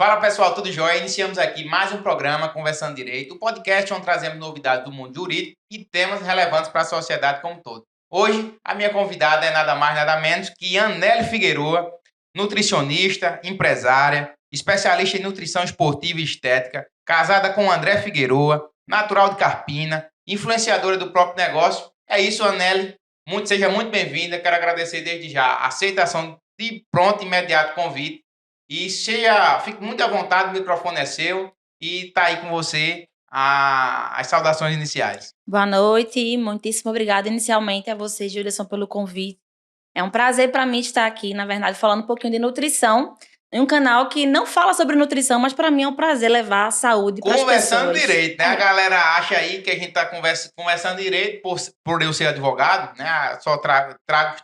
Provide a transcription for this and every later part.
Fala pessoal, tudo jóia? Iniciamos aqui mais um programa Conversando Direito, o podcast onde trazemos novidades do mundo jurídico e temas relevantes para a sociedade como um todo. Hoje, a minha convidada é nada mais nada menos que Annely Figueroa, nutricionista, empresária, especialista em nutrição esportiva e estética, casada com André Figueroa, natural de Carpina, influenciadora do próprio negócio. É isso, Annely. Seja muito bem-vinda. Quero agradecer desde já a aceitação de pronto e imediato convite. E fique muito à vontade, o microfone é seu e está aí com você as saudações iniciais. Boa noite, muitíssimo obrigada inicialmente a você, Gilson, pelo convite. É um prazer para mim estar aqui, na verdade, falando um pouquinho de nutrição, em um canal que não fala sobre nutrição, mas para mim é um prazer levar a saúde para as pessoas. Conversando direito, né? A galera acha aí que a gente está conversando direito por eu ser advogado, né? Só trago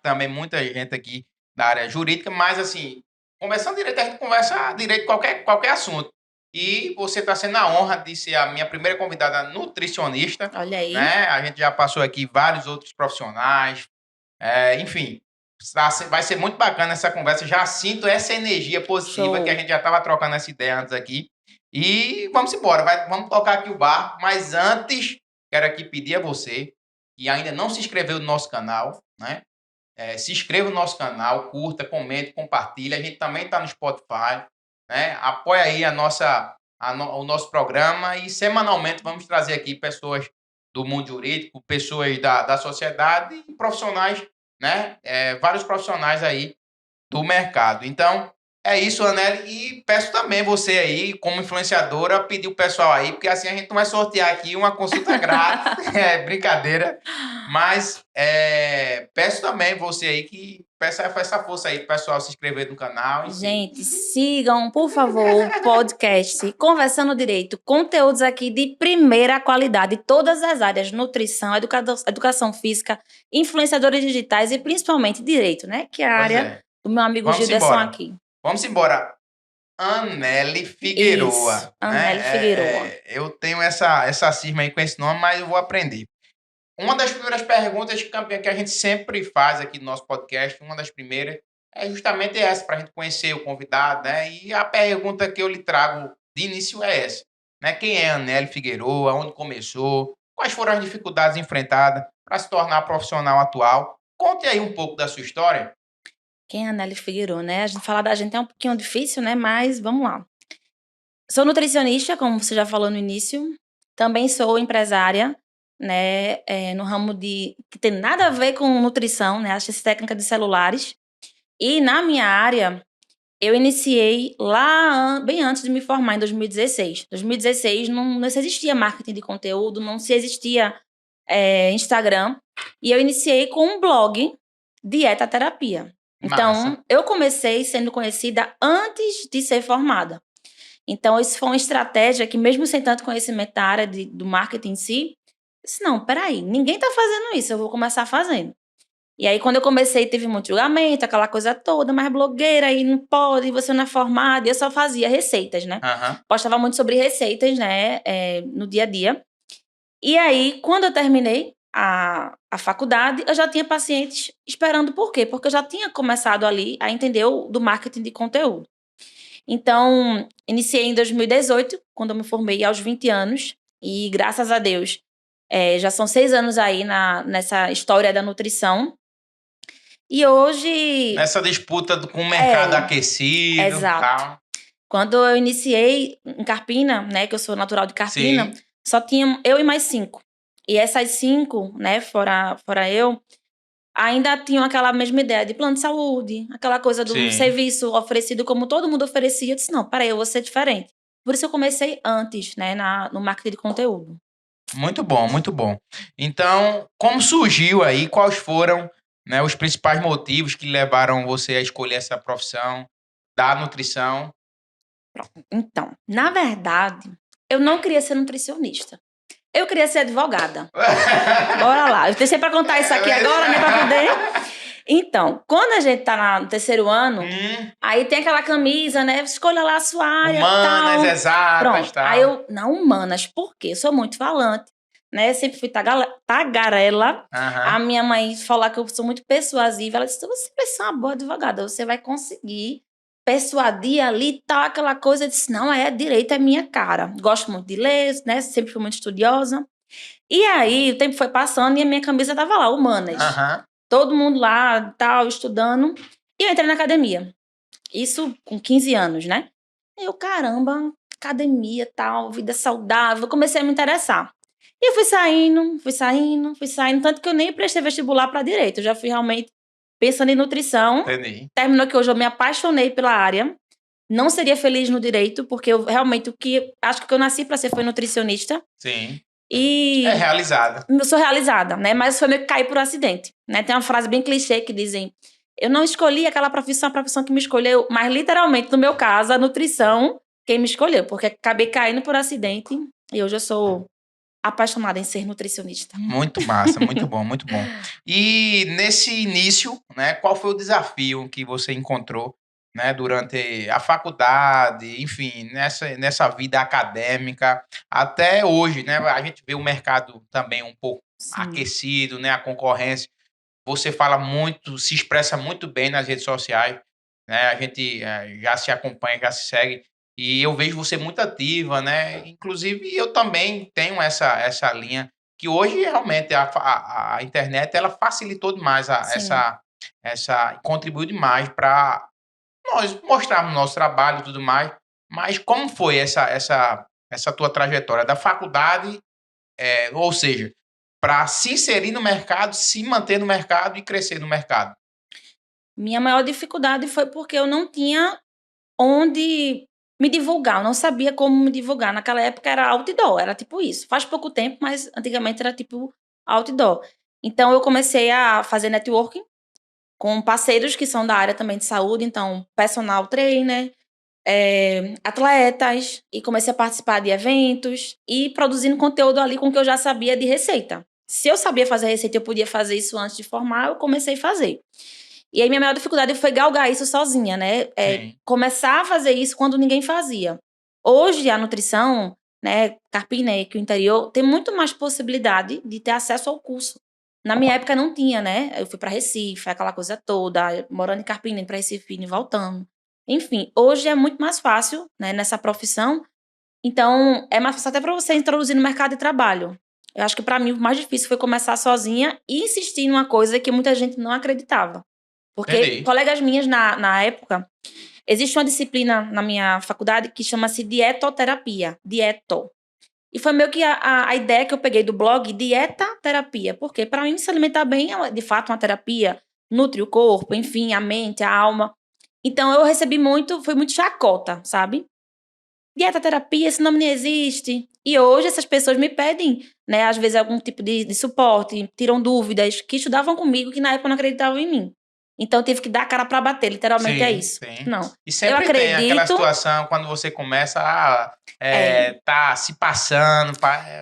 também muita gente aqui da área jurídica, mas assim, conversando direito, a gente conversa direito qualquer assunto. E você está sendo a honra de ser a minha primeira convidada nutricionista. Olha aí. Né? A gente já passou aqui vários outros profissionais, enfim. Vai ser muito bacana essa conversa. Já sinto essa energia positiva. Show. Que a gente já estava trocando essa ideia antes aqui. E vamos embora, vamos tocar aqui o barco. Mas antes, quero aqui pedir a você que ainda não se inscreveu no nosso canal, né? Se inscreva no nosso canal, curta, comente, compartilha. A gente também está no Spotify, né? Apoia aí o nosso programa e semanalmente vamos trazer aqui pessoas do mundo jurídico, pessoas da sociedade e profissionais, né? Vários profissionais aí do mercado. Então, é isso, Annely. E peço também você aí, como influenciadora, pedir o pessoal aí, porque assim a gente não vai sortear aqui uma consulta grátis. Brincadeira. Mas peço também você aí que peça essa força aí pro pessoal se inscrever no canal. Gente, sigam, por favor, o podcast Conversando Direito. Conteúdos aqui de primeira qualidade, todas as áreas, nutrição, educação física, influenciadores digitais e principalmente direito, né? Que é a área do meu amigo Gilderson aqui. Vamos embora. Annely Figueroa. Isso, Annely Figueroa. Eu tenho essa cisma aí com esse nome, mas eu vou aprender. Uma das primeiras perguntas que a gente sempre faz aqui no nosso podcast, uma das primeiras, é justamente essa, para a gente conhecer o convidado, né? E a pergunta que eu lhe trago de início é essa, né? Quem é Annely Figueroa? Onde começou? Quais foram as dificuldades enfrentadas para se tornar profissional atual? Conte aí um pouco da sua história. Quem é Annely Figueroa, né? A gente falar da gente é um pouquinho difícil, né? Mas vamos lá. Sou nutricionista, como você já falou no início. Também sou empresária, né? No ramo que tem nada a ver com nutrição, né? Assistência técnica de celulares. E na minha área, eu iniciei lá bem antes de me formar, em 2016. Em 2016 não se existia marketing de conteúdo, não se existia Instagram. E eu iniciei com um blog, Dieta Terapia. Então, eu comecei sendo conhecida antes de ser formada. Então, isso foi uma estratégia que, mesmo sem tanto conhecimento da área do marketing em si, eu disse, não, peraí, ninguém tá fazendo isso, eu vou começar fazendo. E aí, quando eu comecei, teve muito julgamento, aquela coisa toda, mas blogueira, aí não pode, você não é formada, e eu só fazia receitas, né? Postava muito sobre receitas, né, no dia a dia. E aí, quando eu terminei a faculdade, eu já tinha pacientes esperando. Por quê? Porque eu já tinha começado ali a entender do marketing de conteúdo. Então, iniciei em 2018, quando eu me formei aos 20 anos. E, graças a Deus, já são 6 anos aí nessa história da nutrição. E hoje... Nessa disputa com o mercado aquecido. Exato. Tal. Quando eu iniciei em Carpina, né, que eu sou natural de Carpina, sim, só tinha eu e mais 5. E essas 5, né, fora eu, ainda tinham aquela mesma ideia de plano de saúde, aquela coisa do sim, serviço oferecido como todo mundo oferecia. Eu disse, não, peraí, eu vou ser diferente. Por isso eu comecei antes, né, no marketing de conteúdo. Muito bom, muito bom. Então, como surgiu aí, quais foram, né, os principais motivos que levaram você a escolher essa profissão da nutrição? Então, na verdade, eu não queria ser nutricionista. Eu queria ser advogada. Bora lá. Eu deixei pra contar isso aqui agora, né? Pra poder... Então, quando a gente tá no terceiro ano, aí tem aquela camisa, né? Escolha lá a sua área, humanas, tal. exatas, pronto. Tal. Aí eu... Não, humanas. Por quê? Eu sou muito falante, né? Eu sempre fui tagarela. A minha mãe falou que eu sou muito persuasiva. Ela disse, você vai ser uma boa advogada. Você vai conseguir persuadir ali, tal, aquela coisa. Eu disse, não, direito é minha cara. Gosto muito de ler, né? Sempre fui muito estudiosa. E aí, o tempo foi passando e a minha camisa tava lá, humanas. Todo mundo lá, tal, estudando. E eu entrei na academia. Isso com 15 anos, né? Eu, caramba, academia, tal, vida saudável. Comecei a me interessar. E eu fui saindo. Tanto que eu nem prestei vestibular para direito. Eu já fui realmente pensando em nutrição. Entendi. Terminou que hoje eu me apaixonei pela área. Não seria feliz no direito, porque eu realmente acho que o que eu nasci para ser foi nutricionista. Sim. E é realizada. Eu sou realizada, né? Mas foi meio que cair por acidente, né? Tem uma frase bem clichê que dizem: eu não escolhi aquela profissão, a profissão que me escolheu, mas literalmente, no meu caso, a nutrição, quem me escolheu, porque acabei caindo por acidente e hoje eu sou apaixonada em ser nutricionista. Muito massa, muito bom, muito bom. E nesse início, né, qual foi o desafio que você encontrou, né, durante a faculdade, enfim, nessa vida acadêmica, até hoje, né, a gente vê o mercado também um pouco aquecido, né, a concorrência. Você fala muito, se expressa muito bem nas redes sociais, né, a gente já se acompanha, já se segue, e eu vejo você muito ativa, né, inclusive eu também tenho essa linha, que hoje realmente a internet ela facilitou demais contribuiu demais para nós mostrarmos nosso trabalho e tudo mais. Mas como foi essa tua trajetória da faculdade, ou seja, para se inserir no mercado, se manter no mercado e crescer no mercado? Minha maior dificuldade foi porque eu não tinha onde me divulgar, eu não sabia como me divulgar. Naquela época era outdoor, era tipo isso. Faz pouco tempo, mas antigamente era tipo outdoor. Então eu comecei a fazer networking com parceiros que são da área também de saúde, então personal trainer, atletas, e comecei a participar de eventos e produzindo conteúdo ali com o que eu já sabia de receita. Se eu sabia fazer receita, eu podia fazer isso antes de formar, eu comecei a fazer. E aí minha maior dificuldade foi galgar isso sozinha, né? Começar a fazer isso quando ninguém fazia. Hoje a nutrição, né, Carpina, que o interior, tem muito mais possibilidade de ter acesso ao curso. Na minha época não tinha, né? Eu fui para Recife, aquela coisa toda, morando em Carpina, indo para Recife, indo e voltando. Enfim, hoje é muito mais fácil, né, nessa profissão. Então, é mais fácil até para você introduzir no mercado de trabalho. Eu acho que para mim o mais difícil foi começar sozinha e insistir numa coisa que muita gente não acreditava. Porque colegas minhas na época, existe uma disciplina na minha faculdade que chama-se dietoterapia. Dieto. E foi meio que a ideia que eu peguei do blog dieta-terapia. Porque para mim se alimentar bem é de fato uma terapia, nutre o corpo, enfim, a mente, a alma. Então eu recebi foi muito chacota, sabe? Dieta-terapia, esse nome nem existe. E hoje essas pessoas me pedem, né, às vezes algum tipo de suporte, tiram dúvidas, que estudavam comigo, que na época não acreditavam em mim. Então eu tive que dar a cara para bater, literalmente é isso. Sim. Não. E sempre tem aquela situação quando você começa tá se passando.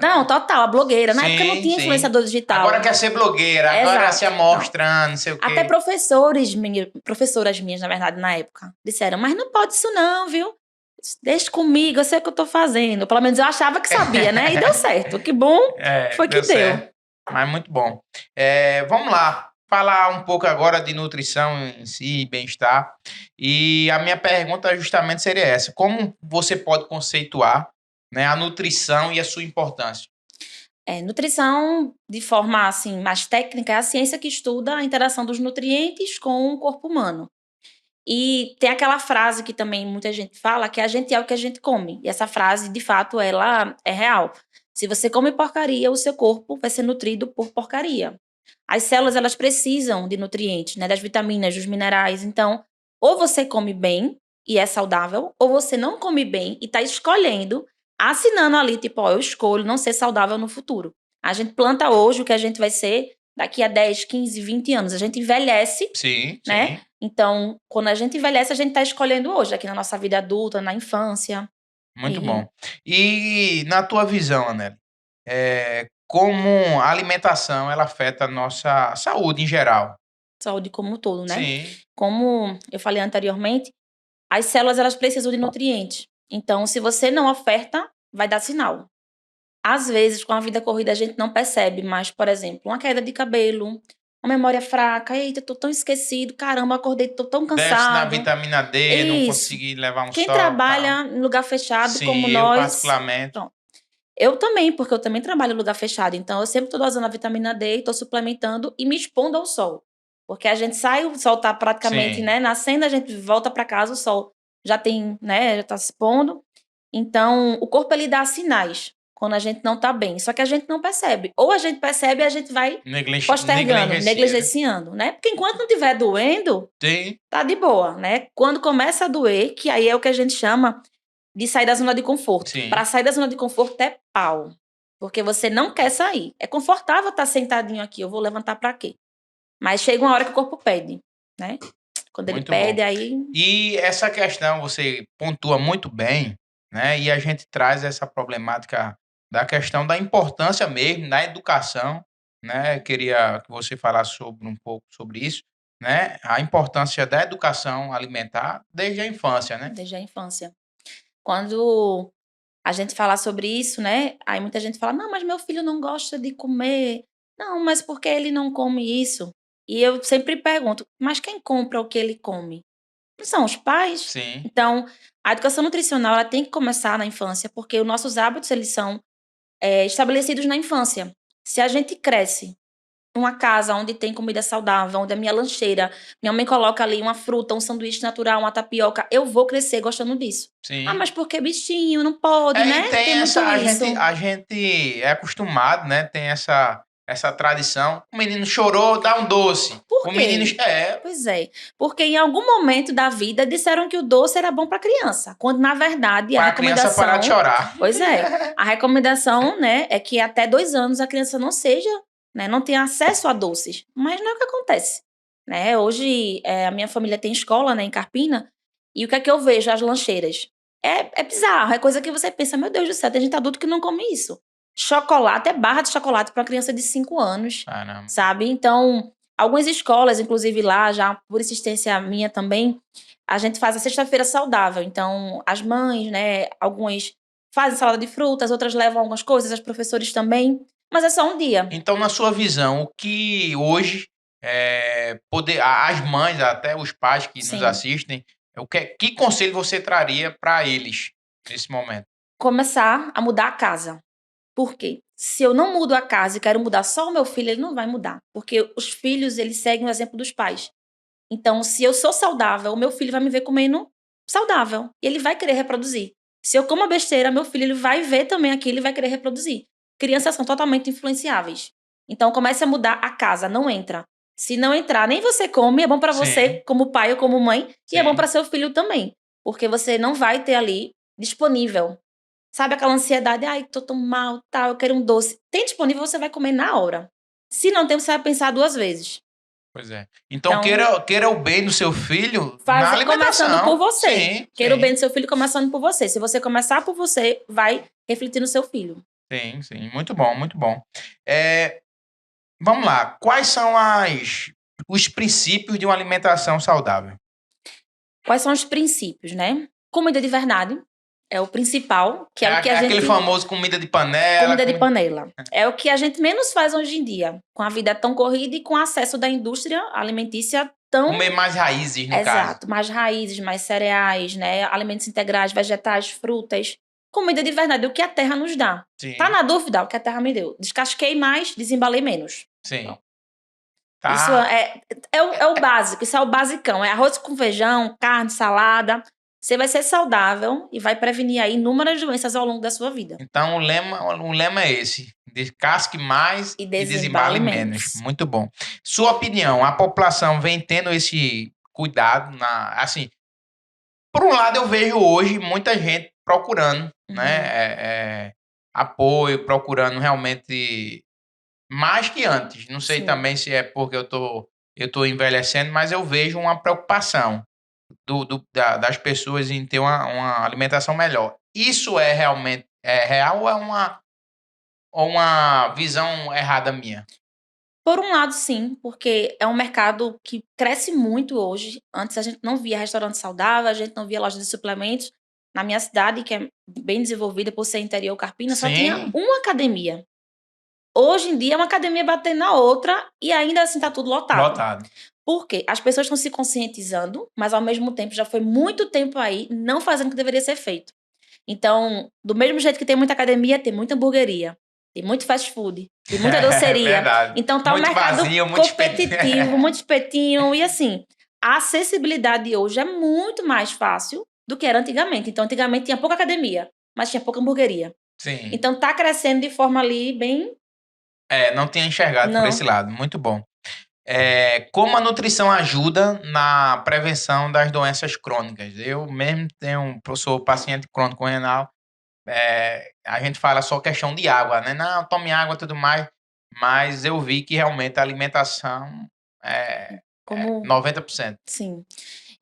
Não, total, a blogueira. Na época não tinha influenciador digital. Agora quer ser blogueira, agora se amostra, não sei o quê. Até professoras minhas, na verdade, na época, disseram, mas não pode isso não, viu? Deixa comigo, eu sei o que eu tô fazendo. Pelo menos eu achava que sabia, né? E deu certo. Que bom foi que deu. Mas muito bom. Vamos lá. Falar um pouco agora de nutrição em si, bem-estar. E a minha pergunta justamente seria essa. Como você pode conceituar, né, a nutrição e a sua importância? Nutrição, de forma assim, mais técnica, é a ciência que estuda a interação dos nutrientes com o corpo humano. E tem aquela frase que também muita gente fala, que a gente é o que a gente come. E essa frase, de fato, ela é real. Se você come porcaria, o seu corpo vai ser nutrido por porcaria. As células, elas precisam de nutrientes, né? Das vitaminas, dos minerais. Então, ou você come bem e é saudável, ou você não come bem e está escolhendo, assinando ali, tipo, ó, eu escolho não ser saudável no futuro. A gente planta hoje o que a gente vai ser daqui a 10, 15, 20 anos. A gente envelhece, né? Então, quando a gente envelhece, a gente está escolhendo hoje, aqui na nossa vida adulta, na infância. Muito bom. E na tua visão, Anelly, como a alimentação ela afeta a nossa saúde em geral? Saúde como um todo, né? Sim. Como eu falei anteriormente, as células elas precisam de nutrientes. Então, se você não oferta, vai dar sinal. Às vezes, com a vida corrida, a gente não percebe, mas, por exemplo, uma queda de cabelo, uma memória fraca, eita, tô tão esquecido, caramba, acordei, tô tão Déficit na cansado. vitamina D, não Isso. consegui levar um Quem sol, tal. trabalha em lugar fechado como Sim, eu nós, particularmente. pronto. Eu também, porque eu também trabalho em lugar fechado, então eu sempre tô dosando a vitamina D, tô suplementando e me expondo ao sol. Porque a gente sai, o sol tá praticamente, Sim, né, nascendo, a gente volta para casa, o sol já tem, né, já tá se pondo. Então, o corpo ele dá sinais quando a gente não tá bem, só que a gente não percebe. Ou a gente percebe e a gente vai postergando, negligencia, né? negligenciando, né? Porque enquanto não estiver doendo, Sim, tá de boa, né? Quando começa a doer, que aí é o que a gente chama de sair da zona de conforto. sim. Para sair da zona de conforto é pau. Porque você não quer sair. É confortável estar sentadinho aqui, eu vou levantar para quê? Mas chega uma hora que o corpo pede, né? Quando ele Muito bom. pede, aí. E essa questão você pontua muito bem, né? E a gente traz essa problemática da questão da importância mesmo na educação, né? Queria que você falasse sobre um pouco sobre isso, né? A importância da educação alimentar desde a infância, né? Desde a infância. Quando a gente fala sobre isso, né? Aí muita gente fala: não, mas meu filho não gosta de comer. Não, mas por que ele não come isso? E eu sempre pergunto: mas quem compra o que ele come? Não são os pais? Sim. Então, a educação nutricional ela tem que começar na infância, porque os nossos hábitos eles são estabelecidos na infância. Se a gente cresce numa casa onde tem comida saudável, onde a minha lancheira, minha mãe coloca ali uma fruta, um sanduíche natural, uma tapioca, eu vou crescer gostando disso. Ah, Sim. mas por que bichinho? Não pode, E né? tem Tem essa muito isso. a gente é acostumado, né, tem essa tradição, o menino chorou, dá um doce, Por o menino quê? é, Pois é. Porque em algum momento da vida disseram que o doce era bom para criança, quando na verdade a para a criança parar de recomendação, chorar. pois é, a recomendação, né, é que até 2 anos a criança não seja, né, não tenha acesso a doces. Mas não é o que acontece, né? Hoje a minha família tem escola, né, em Carpina, e o que é que eu vejo as lancheiras? É bizarro, é coisa que você pensa, meu Deus do céu, tem gente adulto que não come isso. Chocolate é barra de chocolate para uma criança de 5 anos, Caramba. sabe? Então algumas escolas, inclusive lá, já por insistência minha também, a gente faz a sexta-feira saudável. Então, as mães, né, algumas fazem salada de frutas, outras levam algumas coisas, as professores também, mas é só um dia. Então, na sua visão, o que hoje, poder as mães, até os pais que nos Sim. assistem, que conselho você traria para eles nesse momento? Começar a mudar a casa. Por quê? Se eu não mudo a casa e quero mudar só o meu filho, ele não vai mudar, porque os filhos, eles seguem o exemplo dos pais. Então, se eu sou saudável, o meu filho vai me ver comendo saudável e ele vai querer reproduzir. Se eu como besteira, meu filho ele vai ver também aquilo e vai querer reproduzir. Crianças são totalmente influenciáveis. Então, comece a mudar a casa, não entra. Se não entrar, nem você come, é bom para Sim, você como pai ou como mãe, e é bom sim, para seu filho também, porque você não vai ter ali disponível. Sabe aquela ansiedade, ai, tô tão mal, tal, eu quero um doce. Tem disponível, você vai comer na hora. Se não tem, você vai pensar 2 vezes. pois é. Então Então, queira o bem do seu filho na Começando por alimentação. você. Sim, Queira o bem sim. do seu filho começando por você. Se você começar por você, vai refletir no seu filho. Sim, sim, muito bom, muito bom. Eh, Vamos lá, quais são os princípios de uma alimentação saudável? Quais são os princípios, né? Comida de verdade é o principal, que é o que a É aquele gente. famoso comida de panela, Comida de panela. É o que a gente menos faz hoje em dia, com a vida tão corrida e com o acesso da indústria alimentícia tão. comer mais raízes, no caso. Exato, mais raízes, mais cereais, né? Alimentos integrais, vegetais, frutas. Comida de verdade, o que a terra nos dá. Tá Sim, na dúvida? O que a terra me deu. Descasquei mais, desembalei menos. sim. Pronto. Isso Tá. é o básico, isso é o basicão. É arroz com feijão, carne, salada. Você vai ser saudável e vai prevenir aí inúmeras doenças ao longo da sua vida. Então o lema é esse: descasque mais E e desembale desembale menos. menos. Muito bom. Sua opinião, a população vem tendo esse cuidado assim, por um lado eu vejo hoje muita gente procurando, né, Uhum, apoio, procurando realmente mais que antes. Não sei sim. também se é porque eu tô envelhecendo, mas eu vejo uma preocupação das pessoas em ter uma alimentação melhor. Isso é realmente real ou é uma visão errada minha? Por um lado, sim, porque é um mercado que cresce muito hoje. Antes a gente não via restaurante saudável, a gente não via loja de suplementos. Na minha cidade, que é bem desenvolvida por ser interior Carpina, só tinha Sim, uma academia. Hoje em dia é uma academia batendo na outra e ainda assim tá tudo lotado. Lotado. Por quê? As pessoas estão se conscientizando, mas ao mesmo tempo já foi muito tempo aí não fazendo o que deveria ser feito. Então, do mesmo jeito que tem muita academia, tem muita hamburgueria, tem muito fast food, tem muita doceria. Verdade. Então tá um Muito mercado vazio, muito competitivo, muito espetinho. E assim, a acessibilidade hoje é muito mais fácil do que era antigamente. Então, antigamente tinha pouca academia, mas tinha pouca hamburgueria. Sim. Então tá crescendo de forma ali bem... Não tinha enxergado por Não. esse lado. Muito bom. Como a nutrição ajuda na prevenção das doenças crônicas? Eu mesmo sou paciente crônico renal. A gente fala só questão de água, né? Não, tome água e tudo mais. Mas eu vi que realmente a alimentação é Como... 90%. Sim.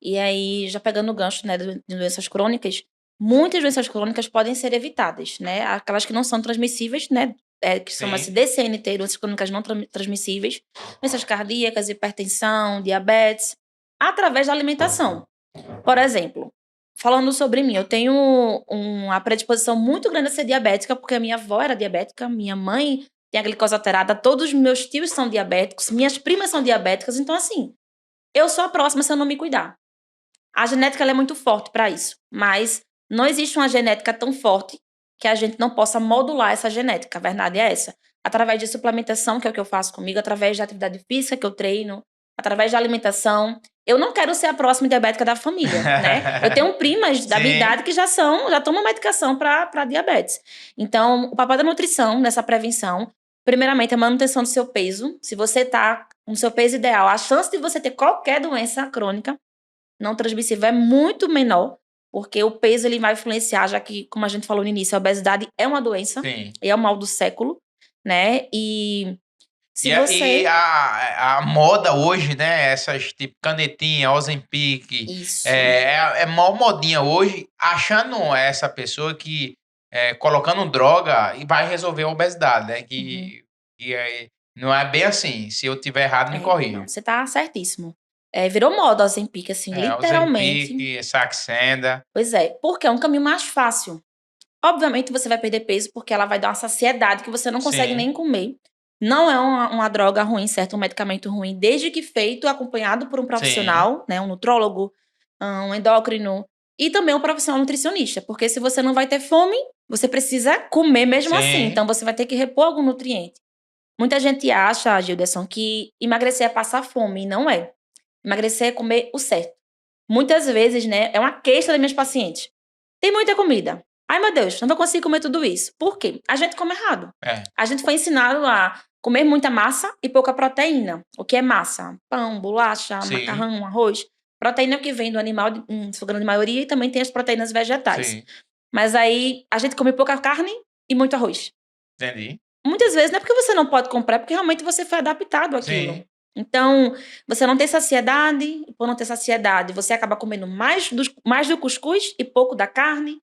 E aí, já pegando o gancho, né, de doenças crônicas, muitas doenças crônicas podem ser evitadas, né? Aquelas que não são transmissíveis, né? Que chama-se Sim. DCNT, doenças crônicas não transmissíveis, doenças cardíacas, hipertensão, diabetes, através da alimentação. Por exemplo, falando sobre mim, eu tenho uma predisposição muito grande a ser diabética, porque a minha avó era diabética, minha mãe tem a glicose alterada, todos os meus tios são diabéticos, minhas primas são diabéticas, então assim, eu sou a próxima se eu não me cuidar. A genética ela é muito forte para isso, mas não existe uma genética tão forte que a gente não possa modular essa genética. A verdade é essa. Através de suplementação, que é o que eu faço comigo, através de atividade física que eu treino, através da alimentação. Eu não quero ser a próxima diabética da família, né? Eu tenho primas da minha idade que já tomam medicação para diabetes. Então, o papel da nutrição nessa prevenção, primeiramente, é a manutenção do seu peso. Se você tá com o seu peso ideal, a chance de você ter qualquer doença crônica não transmissível é muito menor, porque o peso ele vai influenciar, já que, como a gente falou no início, a obesidade é uma doença, Sim. é o mal do século, né? E se você... E a moda hoje, né? Essas tipo canetinha, Ozempic, Isso. é mó modinha hoje, achando essa pessoa que colocando droga e vai resolver a obesidade, né? Não é bem assim. Se eu tiver errado, me corrija. Não, você tá certíssimo. Virou moda o Ozempic, assim, literalmente. Ozempic, Saxenda. Pois é, porque é um caminho mais fácil. Obviamente você vai perder peso porque ela vai dar uma saciedade que você não consegue Sim. nem comer. Não é uma droga ruim, certo? Um medicamento ruim, desde que feito, acompanhado por um profissional, né? Um nutrólogo, um endócrino e também um profissional nutricionista. Porque se você não vai ter fome, você precisa comer mesmo assim. Então você vai ter que repor algum nutriente. Muita gente acha, Gilderson, que emagrecer é passar fome, e não é. Emagrecer é comer o certo. Muitas vezes, né, é uma queixa das minhas pacientes. Tem muita comida. Ai, meu Deus, não vou conseguir comer tudo isso. Por quê? A gente come errado. A gente foi ensinado a comer muita massa e pouca proteína. O que é massa? Pão, bolacha, macarrão, arroz. Proteína é o que vem do animal, em sua grande maioria, e também tem as proteínas vegetais. Sim. Mas aí, a gente come pouca carne e muito arroz. Entendi. Muitas vezes não é porque você não pode comprar, é porque realmente você foi adaptado àquilo. Sim. Então, você não tem saciedade, e por não ter saciedade, você acaba comendo mais do cuscuz e pouco da carne.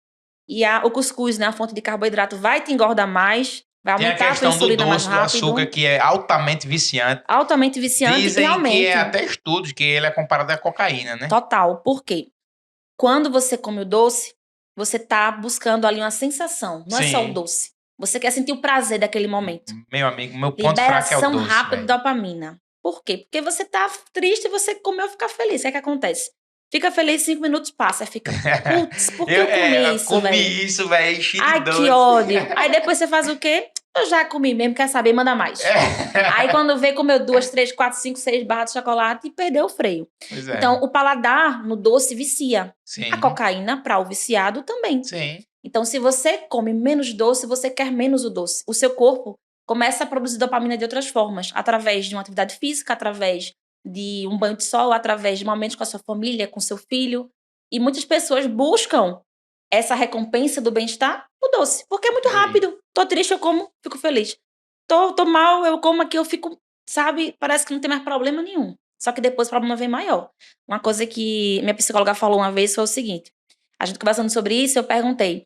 E o cuscuz, né, a fonte de carboidrato, vai te engordar mais, vai aumentar a tua insulina mais rápido. Tem a questão do doce, do açúcar, que é altamente viciante. Altamente viciante. Dizem e realmente, que até estudos que ele é comparado à cocaína, né? Total. Por quê? Quando você come o doce, você tá buscando ali uma sensação. Não é só o doce. Você quer sentir o prazer daquele momento. Meu amigo, meu ponto fraco é o doce. Liberação rápida de dopamina. Por quê? Porque você tá triste e você comeu ficar feliz. O que acontece? Fica feliz, 5 minutos passa. Aí fica, putz, por que eu comi isso, velho? Comi isso, velho, enchi de Ai, doce. que ódio. Aí depois você faz o quê? Eu já comi mesmo, quer saber, manda mais. Aí quando vê, comeu 2, 3, 4, 5, 6 barras de chocolate e perdeu o freio. Pois é. Então, o paladar no doce vicia. Sim. A cocaína, para o viciado, também. Sim. Então, se você come menos doce, você quer menos o doce. O seu corpo começa a produzir dopamina de outras formas. Através de uma atividade física, através de um banho de sol, através de momentos com a sua família, com seu filho. E muitas pessoas buscam essa recompensa do bem-estar no doce. Porque é muito rápido. Tô triste, eu como, fico feliz. Tô mal, eu como aqui, eu fico, sabe, parece que não tem mais problema nenhum. Só que depois o problema vem maior. Uma coisa que minha psicóloga falou uma vez foi o seguinte. A gente conversando sobre isso, eu perguntei.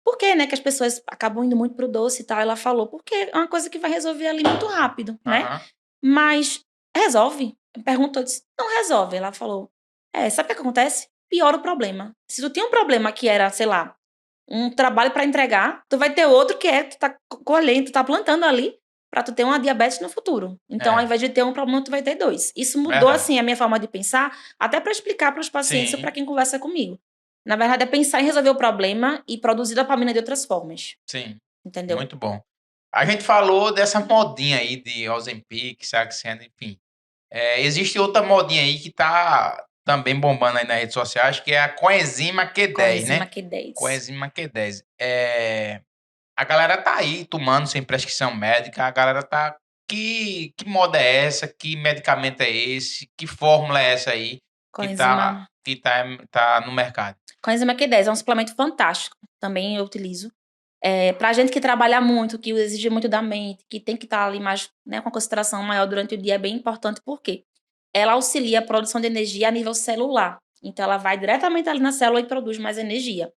Por que, né, que as pessoas acabam indo muito pro doce e tal? Ela falou, porque é uma coisa que vai resolver ali muito rápido, né? Mas resolve? Perguntou, disse, não resolve. Ela falou, sabe o que acontece? Piora o problema. Se tu tinha um problema que era, sei lá, um trabalho para entregar, tu vai ter outro que tu tá colhendo, tu tá plantando ali, para tu ter uma diabetes no futuro. Então, ao invés de ter um problema, tu vai ter dois. Isso mudou, Verdade. assim, a minha forma de pensar, até para explicar para os pacientes ou Sim. para quem conversa comigo. Na verdade, é pensar em resolver o problema e produzir dopamina de outras formas. Sim. Entendeu? Muito bom. A gente falou dessa modinha aí de Ozempic, Saxenda, enfim. Existe outra modinha aí que tá também bombando aí nas redes sociais, que é a coenzima Q10, Coenzima né? Q10. Coenzima Q10. A galera tá aí tomando sem prescrição médica, a galera tá... Que moda é essa? Que medicamento é esse? Que fórmula é essa aí que Coenzima tá no mercado? Coenzima Q10 é um suplemento fantástico. Também eu utilizo. Pra gente que trabalha muito, que exige muito da mente, que tem que estar ali mais, né, com a concentração maior durante o dia, é bem importante, porque ela auxilia a produção de energia a nível celular. Então, ela vai diretamente ali na célula e produz mais energia.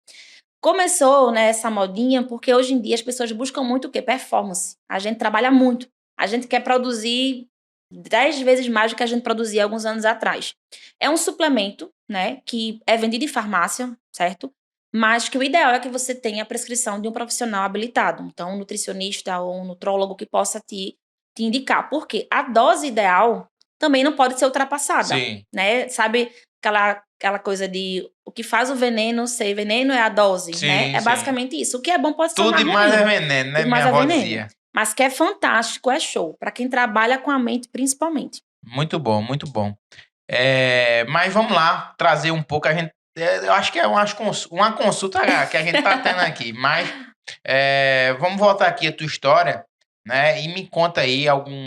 Começou, né, essa modinha porque hoje em dia as pessoas buscam muito o quê? Performance. A gente trabalha muito. A gente quer produzir 10 vezes mais do que a gente produzia alguns anos atrás. É um suplemento, né, que é vendido em farmácia, certo? Mas que o ideal é que você tenha a prescrição de um profissional habilitado. Então, um nutricionista ou um nutrólogo que possa te indicar. Porque a dose ideal também não pode ser ultrapassada, Sim. né? Sabe aquela coisa de o que faz o veneno ser veneno é a dose, Sim, né? É sim. basicamente isso. O que é bom pode se Tudo tornar demais ruim. é veneno, né? Tudo mais Minha é avó veneno. dizia. Mas que é fantástico, é show. Para quem trabalha com a mente, principalmente. Muito bom, muito bom. Mas vamos lá, trazer um pouco. Eu acho que é uma consulta que a gente tá tendo aqui. Mas vamos voltar aqui a tua história, né? E me conta aí algum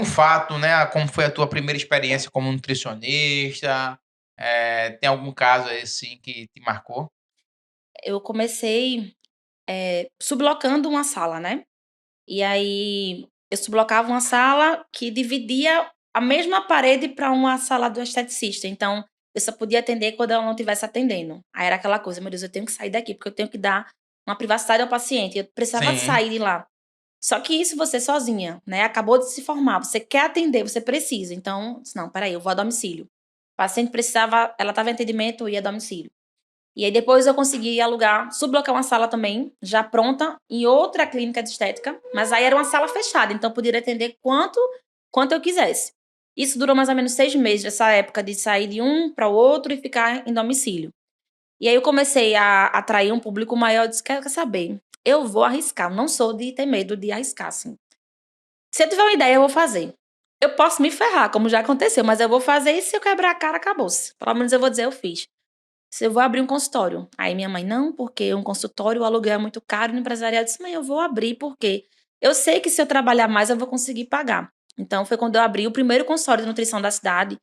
fato, né? Como foi a tua primeira experiência como nutricionista? Tem algum caso aí, assim, que te marcou? Eu comecei sublocando uma sala, né? E aí eu sublocava uma sala que dividia a mesma parede para uma sala do esteticista. Então, eu só podia atender quando ela não estivesse atendendo. Aí era aquela coisa, meu Deus, eu tenho que sair daqui, porque eu tenho que dar uma privacidade ao paciente. Eu precisava Sim, sair de lá. Só que isso você sozinha, né? Acabou de se formar, você quer atender, você precisa. Então, disse, não, peraí, eu vou a domicílio. O paciente precisava, ela estava em atendimento, eu ia a domicílio. E aí depois eu consegui alugar, sublocar uma sala também, já pronta, em outra clínica de estética, mas aí era uma sala fechada, então eu podia atender quanto eu quisesse. Isso durou mais ou menos 6 meses, essa época de sair de um para o outro e ficar em domicílio. E aí eu comecei a atrair um público maior, eu disse, quer saber, eu vou arriscar, não sou de ter medo de arriscar, assim. Se eu tiver uma ideia, eu vou fazer. Eu posso me ferrar, como já aconteceu, mas eu vou fazer e se eu quebrar a cara, acabou-se. Pelo menos eu vou dizer, eu fiz. Se eu vou abrir um consultório. Aí minha mãe, não, porque um consultório, o aluguel é muito caro no empresariado. Eu disse, mãe, eu vou abrir porque eu sei que se eu trabalhar mais, eu vou conseguir pagar. Então, foi quando eu abri o primeiro consultório de nutrição da cidade,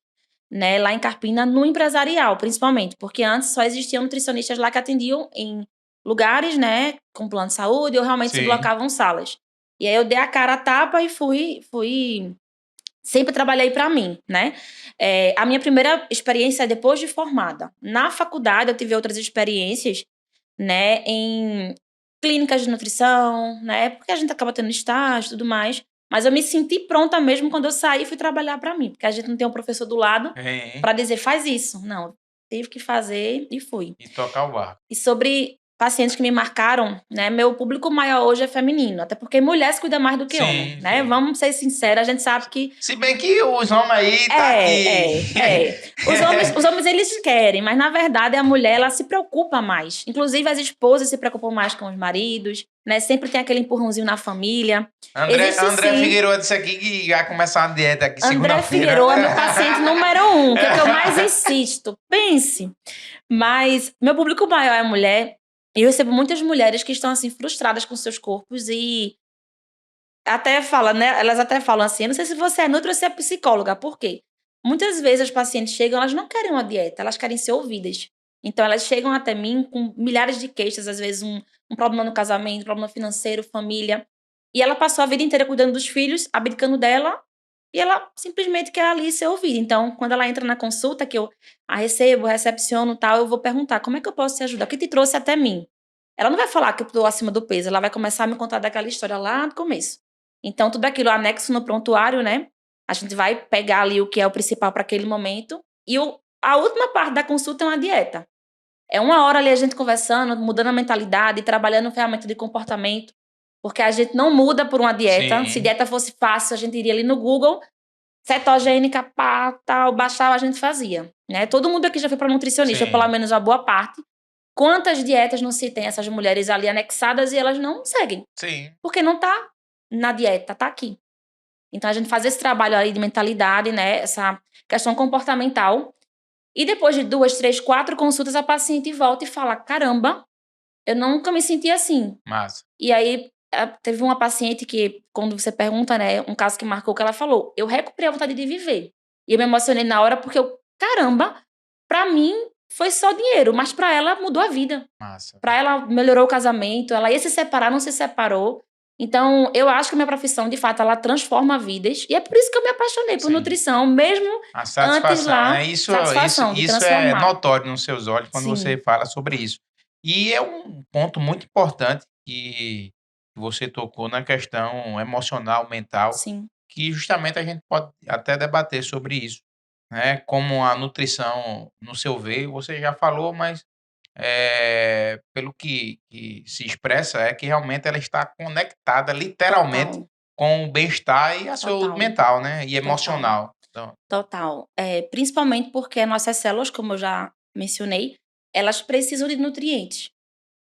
né, lá em Carpina, no empresarial, principalmente. Porque antes só existiam nutricionistas lá que atendiam em lugares, né, com plano de saúde, ou realmente se sim. blocavam salas. E aí eu dei a cara a tapa e fui sempre trabalhei para mim, né? A minha primeira experiência é depois de formada. Na faculdade, eu tive outras experiências, né, em clínicas de nutrição, né? Porque a gente acaba tendo estágio e tudo mais. Mas eu me senti pronta mesmo quando eu saí e fui trabalhar para mim. Porque a gente não tem um professor do lado Hein? para dizer, faz isso. Não, tive que fazer e fui. E tocar o barco. E sobre pacientes que me marcaram, né? Meu público maior hoje é feminino, até porque mulher se cuida mais do que homem, Sim, né? sim. Vamos ser sinceros, a gente sabe que Se bem que os homens aí tá aqui. Os homens eles querem, mas na verdade a mulher ela se preocupa mais. Inclusive as esposas se preocupam mais com os maridos, né? Sempre tem aquele empurrãozinho na família. Existe André sim. Figueiredo disse aqui que vai começar uma dieta aqui André segunda-feira. Figueiredo é meu paciente número 1, que é o que eu mais insisto. Pense. Mas meu público maior é mulher. E eu recebo muitas mulheres que estão assim frustradas com seus corpos e até fala, né? Elas até falam assim, eu não sei se você é nutri ou se é psicóloga, por quê? Muitas vezes as pacientes chegam, elas não querem uma dieta, elas querem ser ouvidas. Então elas chegam até mim com milhares de queixas, às vezes um problema no casamento, um problema financeiro, família. E ela passou a vida inteira cuidando dos filhos, abdicando dela, e ela simplesmente quer ali ser ouvida. Então, quando ela entra na consulta, que eu a recebo, recepciono e tal, eu vou perguntar, como é que eu posso te ajudar? O que te trouxe até mim? Ela não vai falar que eu estou acima do peso, ela vai começar a me contar daquela história lá do começo. Então, tudo aquilo anexo no prontuário, né? A gente vai pegar ali o que é o principal para aquele momento. E a última parte da consulta é uma dieta. É 1 hora ali a gente conversando, mudando a mentalidade, trabalhando ferramenta de comportamento, porque a gente não muda por uma dieta. Se Sim, dieta fosse fácil, a gente iria ali no Google, cetogênica, pá, tal, baixava, a gente fazia, né? Todo mundo aqui já foi para nutricionista, ou pelo sim, menos a boa parte. Quantas dietas não se tem essas mulheres ali anexadas e elas não seguem? sim. Porque não tá na dieta, tá aqui. Então a gente faz esse trabalho aí de mentalidade, né? Essa questão comportamental. E depois de 2, 3, 4 consultas, a paciente volta e fala: caramba, eu nunca me senti assim. Massa. E aí teve uma paciente que, quando você pergunta, né, um caso que marcou, que ela falou: eu recuperei a vontade de viver. E eu me emocionei na hora porque caramba, pra mim foi só dinheiro, mas pra ela mudou a vida. Massa. Pra ela melhorou o casamento, ela ia se separar, não se separou. Então, eu acho que a minha profissão, de fato, ela transforma vidas. E é por isso que eu me apaixonei por Sim. nutrição, mesmo A antes satisfação, lá, né? satisfação de Isso é transformar. notório nos seus olhos quando você Sim, fala sobre isso. E é um ponto muito importante que você tocou na questão emocional, mental, sim, que justamente a gente pode até debater sobre isso, né? Como a nutrição, no seu ver, você já falou, mas pelo que se expressa, é que realmente ela está conectada literalmente total, com o bem-estar e a saúde total, mental, né? E total, emocional. Então, total. Principalmente porque as nossas células, como eu já mencionei, elas precisam de nutrientes.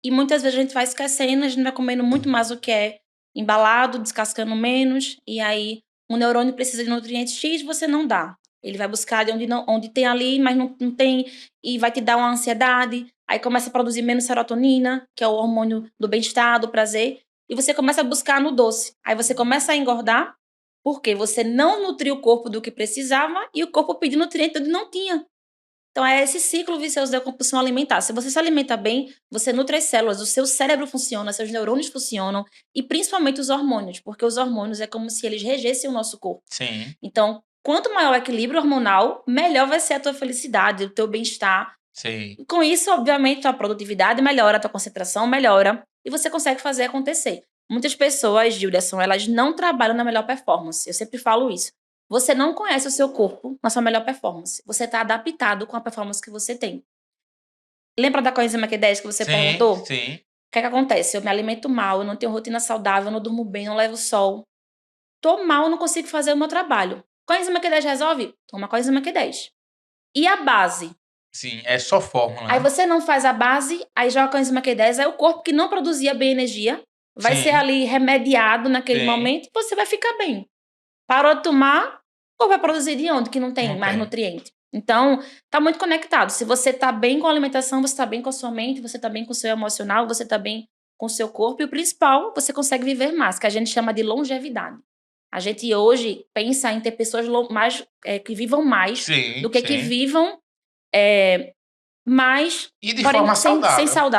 E muitas vezes a gente vai esquecendo, a gente vai comendo muito mais do que é embalado, descascando menos, e aí um neurônio precisa de nutrientes X, você não dá. Ele vai buscar de onde, não, onde tem ali, mas não tem, e vai te dar uma ansiedade. Aí começa a produzir menos serotonina, que é o hormônio do bem-estar, do prazer, e você começa a buscar no doce. Aí você começa a engordar, porque você não nutriu o corpo do que precisava e o corpo pediu nutriente onde não tinha. Então, é esse ciclo vicioso da compulsão alimentar. Se você se alimenta bem, você nutre as células, o seu cérebro funciona, seus neurônios funcionam, e principalmente os hormônios, porque os hormônios é como se eles regessem o nosso corpo. sim, Então, quanto maior o equilíbrio hormonal, melhor vai ser a tua felicidade, o teu bem-estar. sim. E com isso, obviamente, tua produtividade melhora, a tua concentração melhora, e você consegue fazer acontecer. Muitas pessoas, Gilderson, elas não trabalham na melhor performance. Eu sempre falo isso. Você não conhece o seu corpo na sua melhor performance. Você está adaptado com a performance que você tem. Lembra da coenzima Q10 que você Sim, perguntou? O sim. que é que acontece? Eu me alimento mal, eu não tenho rotina saudável, eu não durmo bem, não levo sol. Tô mal, não consigo fazer o meu trabalho. Coenzima Q10 resolve? Toma coenzima Q10. E a base? Sim, é só fórmula, Aí né? você não faz a base, aí joga coenzima Q10, aí o corpo que não produzia bem energia vai ser Sim, ali remediado naquele sim, momento e você vai ficar bem. Parou de tomar, ou vai produzir de onde que não tem não mais tem. nutriente? Então, tá muito conectado. Se você tá bem com a alimentação, você tá bem com a sua mente, você tá bem com o seu emocional, você tá bem com o seu corpo. E o principal, você consegue viver mais, que a gente chama de longevidade. A gente hoje pensa em ter pessoas que vivam mais Sim, do que sim. vivam é, mais, E de porém forma saudável.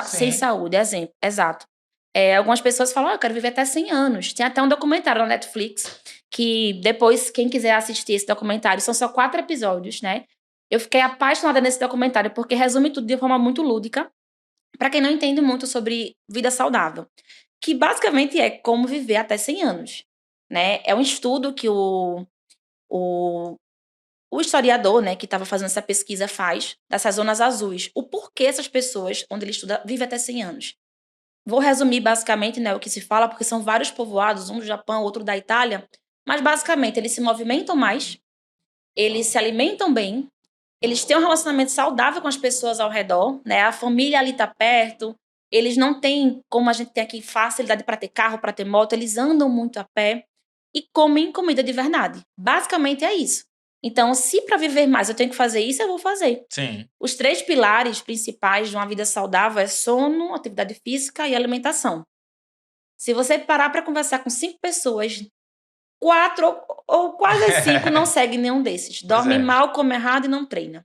sem Sim. saúde, exemplo, exato. Algumas pessoas falam: eu quero viver até 100 anos. Tem até um documentário na Netflix, que depois, quem quiser assistir esse documentário, são só 4 episódios, né? Eu fiquei apaixonada nesse documentário, porque resume tudo de forma muito lúdica, para quem não entende muito sobre vida saudável. Que basicamente é como viver até 100 anos, né? É um estudo que o, o historiador, né, que estava fazendo essa pesquisa faz, dessas zonas azuis. O porquê essas pessoas, onde ele estuda, vivem até 100 anos. Vou resumir basicamente, né, o que se fala, porque são vários povoados, um do Japão, outro da Itália, mas basicamente eles se movimentam mais, eles se alimentam bem, eles têm um relacionamento saudável com as pessoas ao redor, né? A família ali tá perto, eles não têm, como a gente tem aqui, facilidade para ter carro, para ter moto, eles andam muito a pé e comem comida de verdade. Basicamente é isso. Então, se para viver mais eu tenho que fazer isso, eu vou fazer. Sim. Os 3 pilares principais de uma vida saudável é sono, atividade física e alimentação. Se você parar para conversar com 5 pessoas, 4 ou quase as 5 não seguem nenhum desses. Pois Dorme é. mal, come errado e não treina.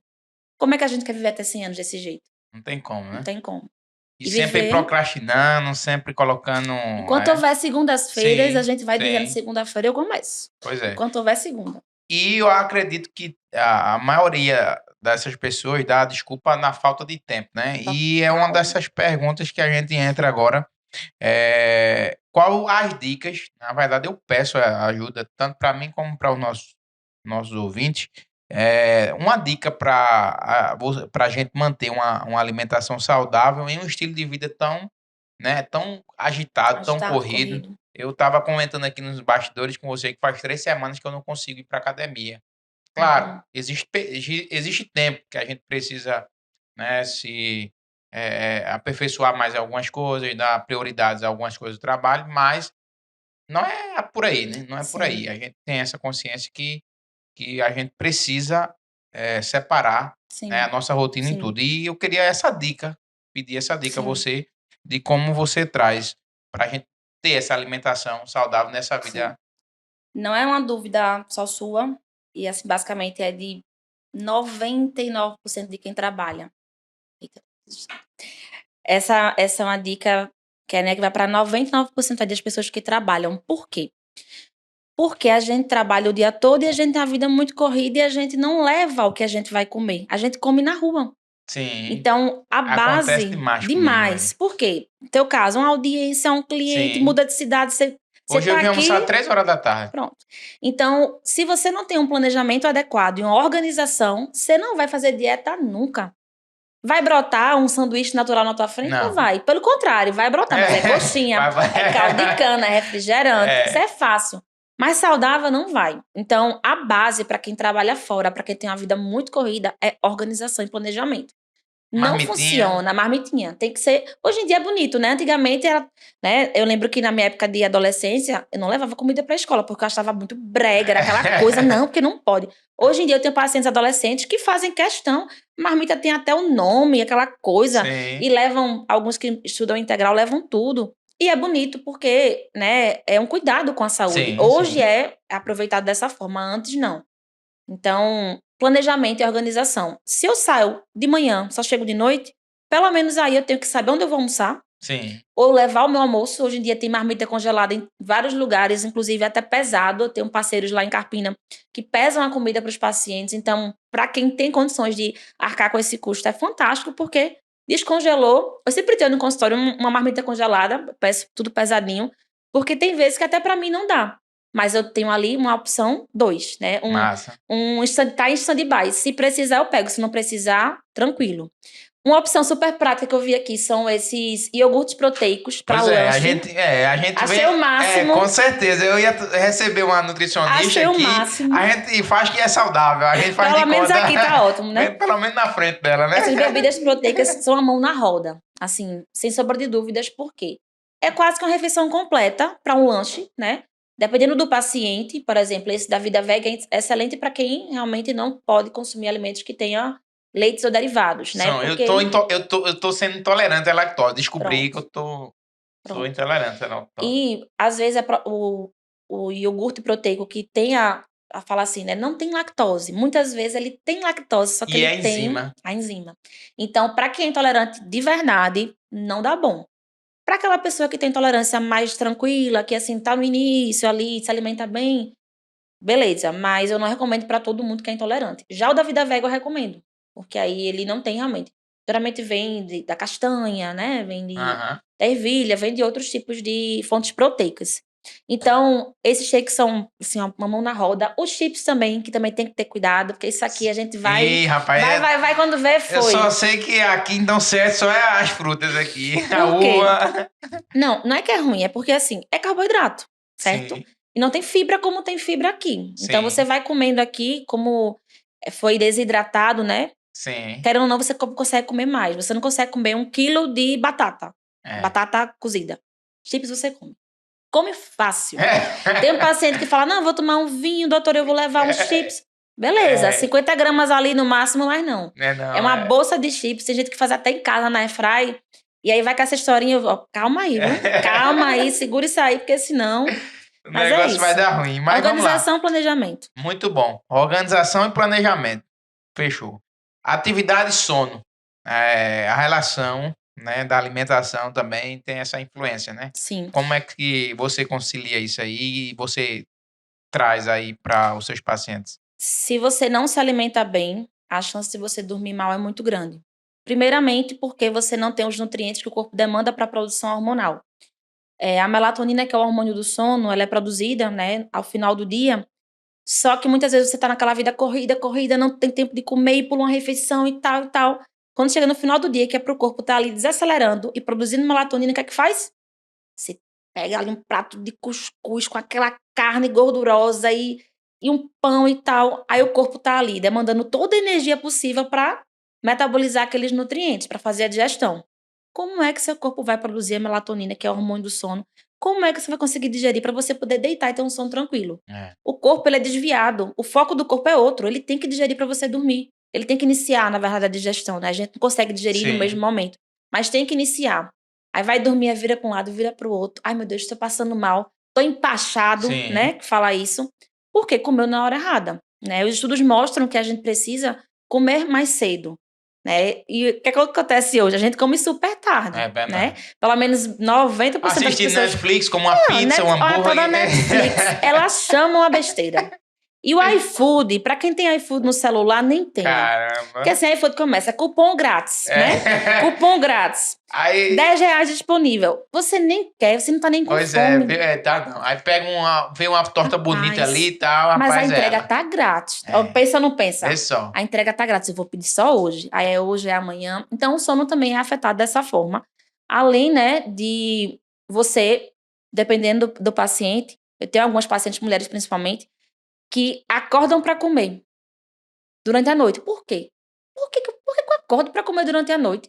Como é que a gente quer viver até 100 anos desse jeito? Não tem como, Não né? tem como. E E sempre viver, procrastinando, sempre colocando. enquanto houver segundas-feiras, a Sim, gente vai dizendo sim. segunda-feira eu começo. Pois é. Enquanto houver segunda. E eu acredito que a maioria dessas pessoas dá a desculpa na falta de tempo, né? E é uma Total. dessas perguntas que a gente entra agora. Qual as dicas? Na verdade, eu peço a ajuda, tanto para mim como para os nossos ouvintes, Uma dica para a gente manter uma alimentação saudável em um estilo de vida tão, né, tão agitado, tão Agitado, corrido. corrido. Eu estava comentando aqui nos bastidores com você que faz 3 semanas que eu não consigo ir para academia. Claro, Uhum. existe tempo que a gente precisa, né, se aperfeiçoar mais em algumas coisas, dar prioridades a algumas coisas do trabalho, mas não é por aí, né? Não é por aí. Sim, A gente tem essa consciência que a gente precisa separar, né, a sim, nossa rotina em sim, tudo. E eu queria essa dica, pedir essa dica a sim, você, de como você traz para a gente ter essa alimentação saudável nessa sim. vida. Não é uma dúvida só sua, e assim, basicamente é de 99% de quem trabalha. Eita. Essa é uma dica que, né, que vai para 99% das pessoas que trabalham. Por quê? Porque a gente trabalha o dia todo e a gente tem a vida muito corrida e a gente não leva o que a gente vai comer. A gente come na rua. Sim, Então, a acontece base, demais comigo, demais. velho. Por quê? No teu caso, uma audiência, um cliente, Sim. muda de cidade, você Hoje eu tá vim almoçar aqui, 3 horas da tarde. pronto. Então, se você não tem um planejamento adequado e uma organização, você não vai fazer dieta nunca. Vai brotar um sanduíche natural na tua frente? Não Não. vai. Pelo contrário, vai brotar, mas é coxinha, é caldo de cana, é refrigerante. Isso É, é fácil. Mas saudável não vai. Então, a base para quem trabalha fora, para quem tem uma vida muito corrida, é organização e planejamento. Não marmitinha. funciona, a marmitinha. Tem que ser. Hoje em dia é bonito, né? Antigamente era. Né? Eu lembro que na minha época de adolescência, eu não levava comida pra escola, porque eu achava muito brega, era aquela coisa, não, porque não pode. Hoje em dia eu tenho pacientes adolescentes que fazem questão. Marmita tem até o nome, aquela coisa. Sim, E levam, alguns que estudam integral levam tudo. E é bonito porque, né, é um cuidado com a saúde. sim, Hoje sim. é aproveitado dessa forma, antes não. Então, planejamento e organização. Se eu saio de manhã, só chego de noite, pelo menos aí eu tenho que saber onde eu vou almoçar, Sim. ou levar o meu almoço. Hoje em dia tem marmita congelada em vários lugares, inclusive até pesado. Eu tenho parceiros lá em Carpina que pesam a comida para os pacientes. Então, para quem tem condições de arcar com esse custo, é fantástico, porque descongelou. Eu sempre tenho no consultório uma marmita congelada, peço tudo pesadinho, porque tem vezes que até para mim não dá. Mas eu tenho ali uma opção dois, né? Massa. Tá em stand-by. Se precisar, eu pego. Se não precisar, tranquilo. Uma opção super prática que eu vi aqui são esses iogurtes proteicos para Pois é, lanche. a gente vem. Achei o Com máximo. certeza. Eu ia receber uma nutricionista Achei o aqui. A máximo. gente faz que é saudável. A gente faz de Pelo menos conta. aqui tá ótimo, né? Vem pelo menos na frente dela, né? Essas bebidas proteicas são a mão na roda. Assim, sem sombra de dúvidas, por quê? É quase que uma refeição completa para um lanche, né? Dependendo do paciente, por exemplo, esse da vida vega é excelente para quem realmente não pode consumir alimentos que tenham leites ou derivados, né? São, Porque ele. eu tô sendo intolerante à lactose. Descobri que Pronto, eu sou pronto. intolerante à lactose. E, às vezes, o iogurte proteico que tem a fala assim, né? Não tem lactose. Muitas vezes ele tem lactose, só que E ele é tem enzima. a enzima. Então, para quem é intolerante de verdade, não dá bom. Para aquela pessoa que tem intolerância mais tranquila, que assim tá no início ali, se alimenta bem, beleza. Mas eu não recomendo para todo mundo que é intolerante. Já o da vida vega eu recomendo, porque aí ele não tem realmente. Geralmente vem da castanha, né? Vem Aham. da ervilha, vem de outros tipos de fontes proteicas. Então, esses shakes são assim, uma mão na roda. Os chips também, que também tem que ter cuidado, porque isso aqui a gente Ih, rapaz, vai, quando vê, eu só foi. sei que aqui então certo só é as frutas aqui. A Por quê? uva. Não, não é que é ruim, é porque assim, é carboidrato, certo? Sim, E não tem fibra como tem fibra aqui. Então você sim, vai comendo aqui, como foi desidratado, né? sim. Querendo ou não, você consegue comer mais. Você não consegue comer 1 quilo de batata. É. Batata cozida. Chips você come. Come fácil. Tem um paciente que fala: não, vou tomar um vinho, doutor, eu vou levar uns chips. Beleza, É, 50 gramas ali no máximo, mas não. né, É não, uma bolsa de chips, tem gente que faz até em casa na airfry. E aí vai com essa historinha, ó, calma aí, viu? Calma aí, segura isso aí, porque senão. o Mas é negócio vai isso. dar ruim. Mas vamos lá. Organização, planejamento. Muito bom. Organização e planejamento. Fechou. Atividade e sono. A relação, né, da alimentação também tem essa influência, né? Sim. Como é que você concilia isso aí e você traz aí para os seus pacientes? Se você não se alimenta bem, a chance de você dormir mal é muito grande. Primeiramente, porque você não tem os nutrientes que o corpo demanda para a produção hormonal. A melatonina, que é o hormônio do sono, ela é produzida, né, ao final do dia, Só que muitas vezes você tá naquela vida corrida, não tem tempo de comer e pula uma refeição e tal e tal. Quando chega no final do dia, que é pro corpo estar ali desacelerando e produzindo melatonina, o que é que faz? Você pega ali um prato de cuscuz com aquela carne gordurosa e um pão e tal. Aí o corpo tá ali demandando toda a energia possível para metabolizar aqueles nutrientes, para fazer a digestão. Como é que seu corpo vai produzir a melatonina, que é o hormônio do sono? Como é que você vai conseguir digerir para você poder deitar e ter um sono tranquilo? O corpo, ele é desviado. O foco do corpo é outro. Ele tem que digerir para você dormir. Ele tem que iniciar, na verdade, a digestão, né? A gente não consegue digerir no mesmo momento. Mas tem que iniciar. Aí vai dormir, vira para um lado, vira para o outro. Ai, meu Deus, estou passando mal. Estou empachado, né? Que fala isso. Porque comeu na hora errada, né? Os estudos mostram que a gente precisa comer mais cedo. Né? E o que acontece hoje? A gente come super tarde, né? Pelo menos 90% das pessoas... Assistir Netflix como uma pizza, um hambúrguer... Toda Netflix, elas chamam a besteira. E o iFood, pra quem tem iFood no celular, nem tem. Caramba. Porque assim, iFood começa, cupom grátis, né? Cupom grátis. Aí... R$10 disponível. Você nem quer, você não tá nem com fome. Tá não. Aí vem uma torta bonita ali e tal, mas rapaz, a entrega tá grátis. Pensa ou não pensa? Vê só. A entrega tá grátis, eu vou pedir só hoje. Aí hoje, é amanhã. Então o sono também é afetado dessa forma. Além, né, de você, dependendo do paciente, eu tenho algumas pacientes, mulheres principalmente, que acordam para comer durante a noite. Por quê? Por que eu acordo para comer durante a noite?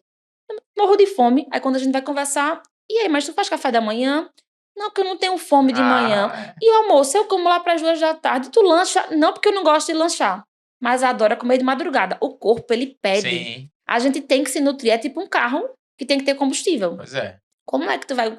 Eu morro de fome. Aí quando a gente vai conversar, e aí, mas tu faz café da manhã? Não, que eu não tenho fome de manhã. E o almoço, eu como lá para as 2 da tarde. Tu lancha? Não, porque eu não gosto de lanchar. Mas adora comer de madrugada. O corpo, ele pede. Sim. A gente tem que se nutrir. É tipo um carro que tem que ter combustível. Pois é. Como é que tu vai...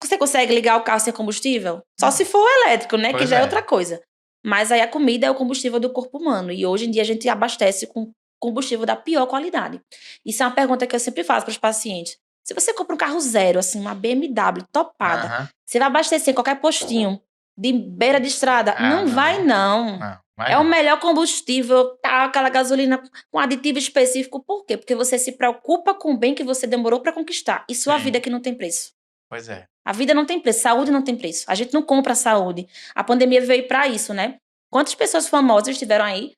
Você consegue ligar o carro sem combustível? Só se for elétrico, né? Que já é outra coisa. Mas aí a comida é o combustível do corpo humano. E hoje em dia a gente abastece com combustível da pior qualidade. Isso é uma pergunta que eu sempre faço para os pacientes. Se você compra um carro zero, assim, uma BMW topada, você vai abastecer em qualquer postinho de beira de estrada? Não vai, não. É o melhor combustível, tá? Aquela gasolina com aditivo específico. Por quê? Porque você se preocupa com o bem que você demorou para conquistar. E sua vida que não tem preço. Pois é. A vida não tem preço, saúde não tem preço. A gente não compra saúde. A pandemia veio para isso, né? Quantas pessoas famosas estiveram aí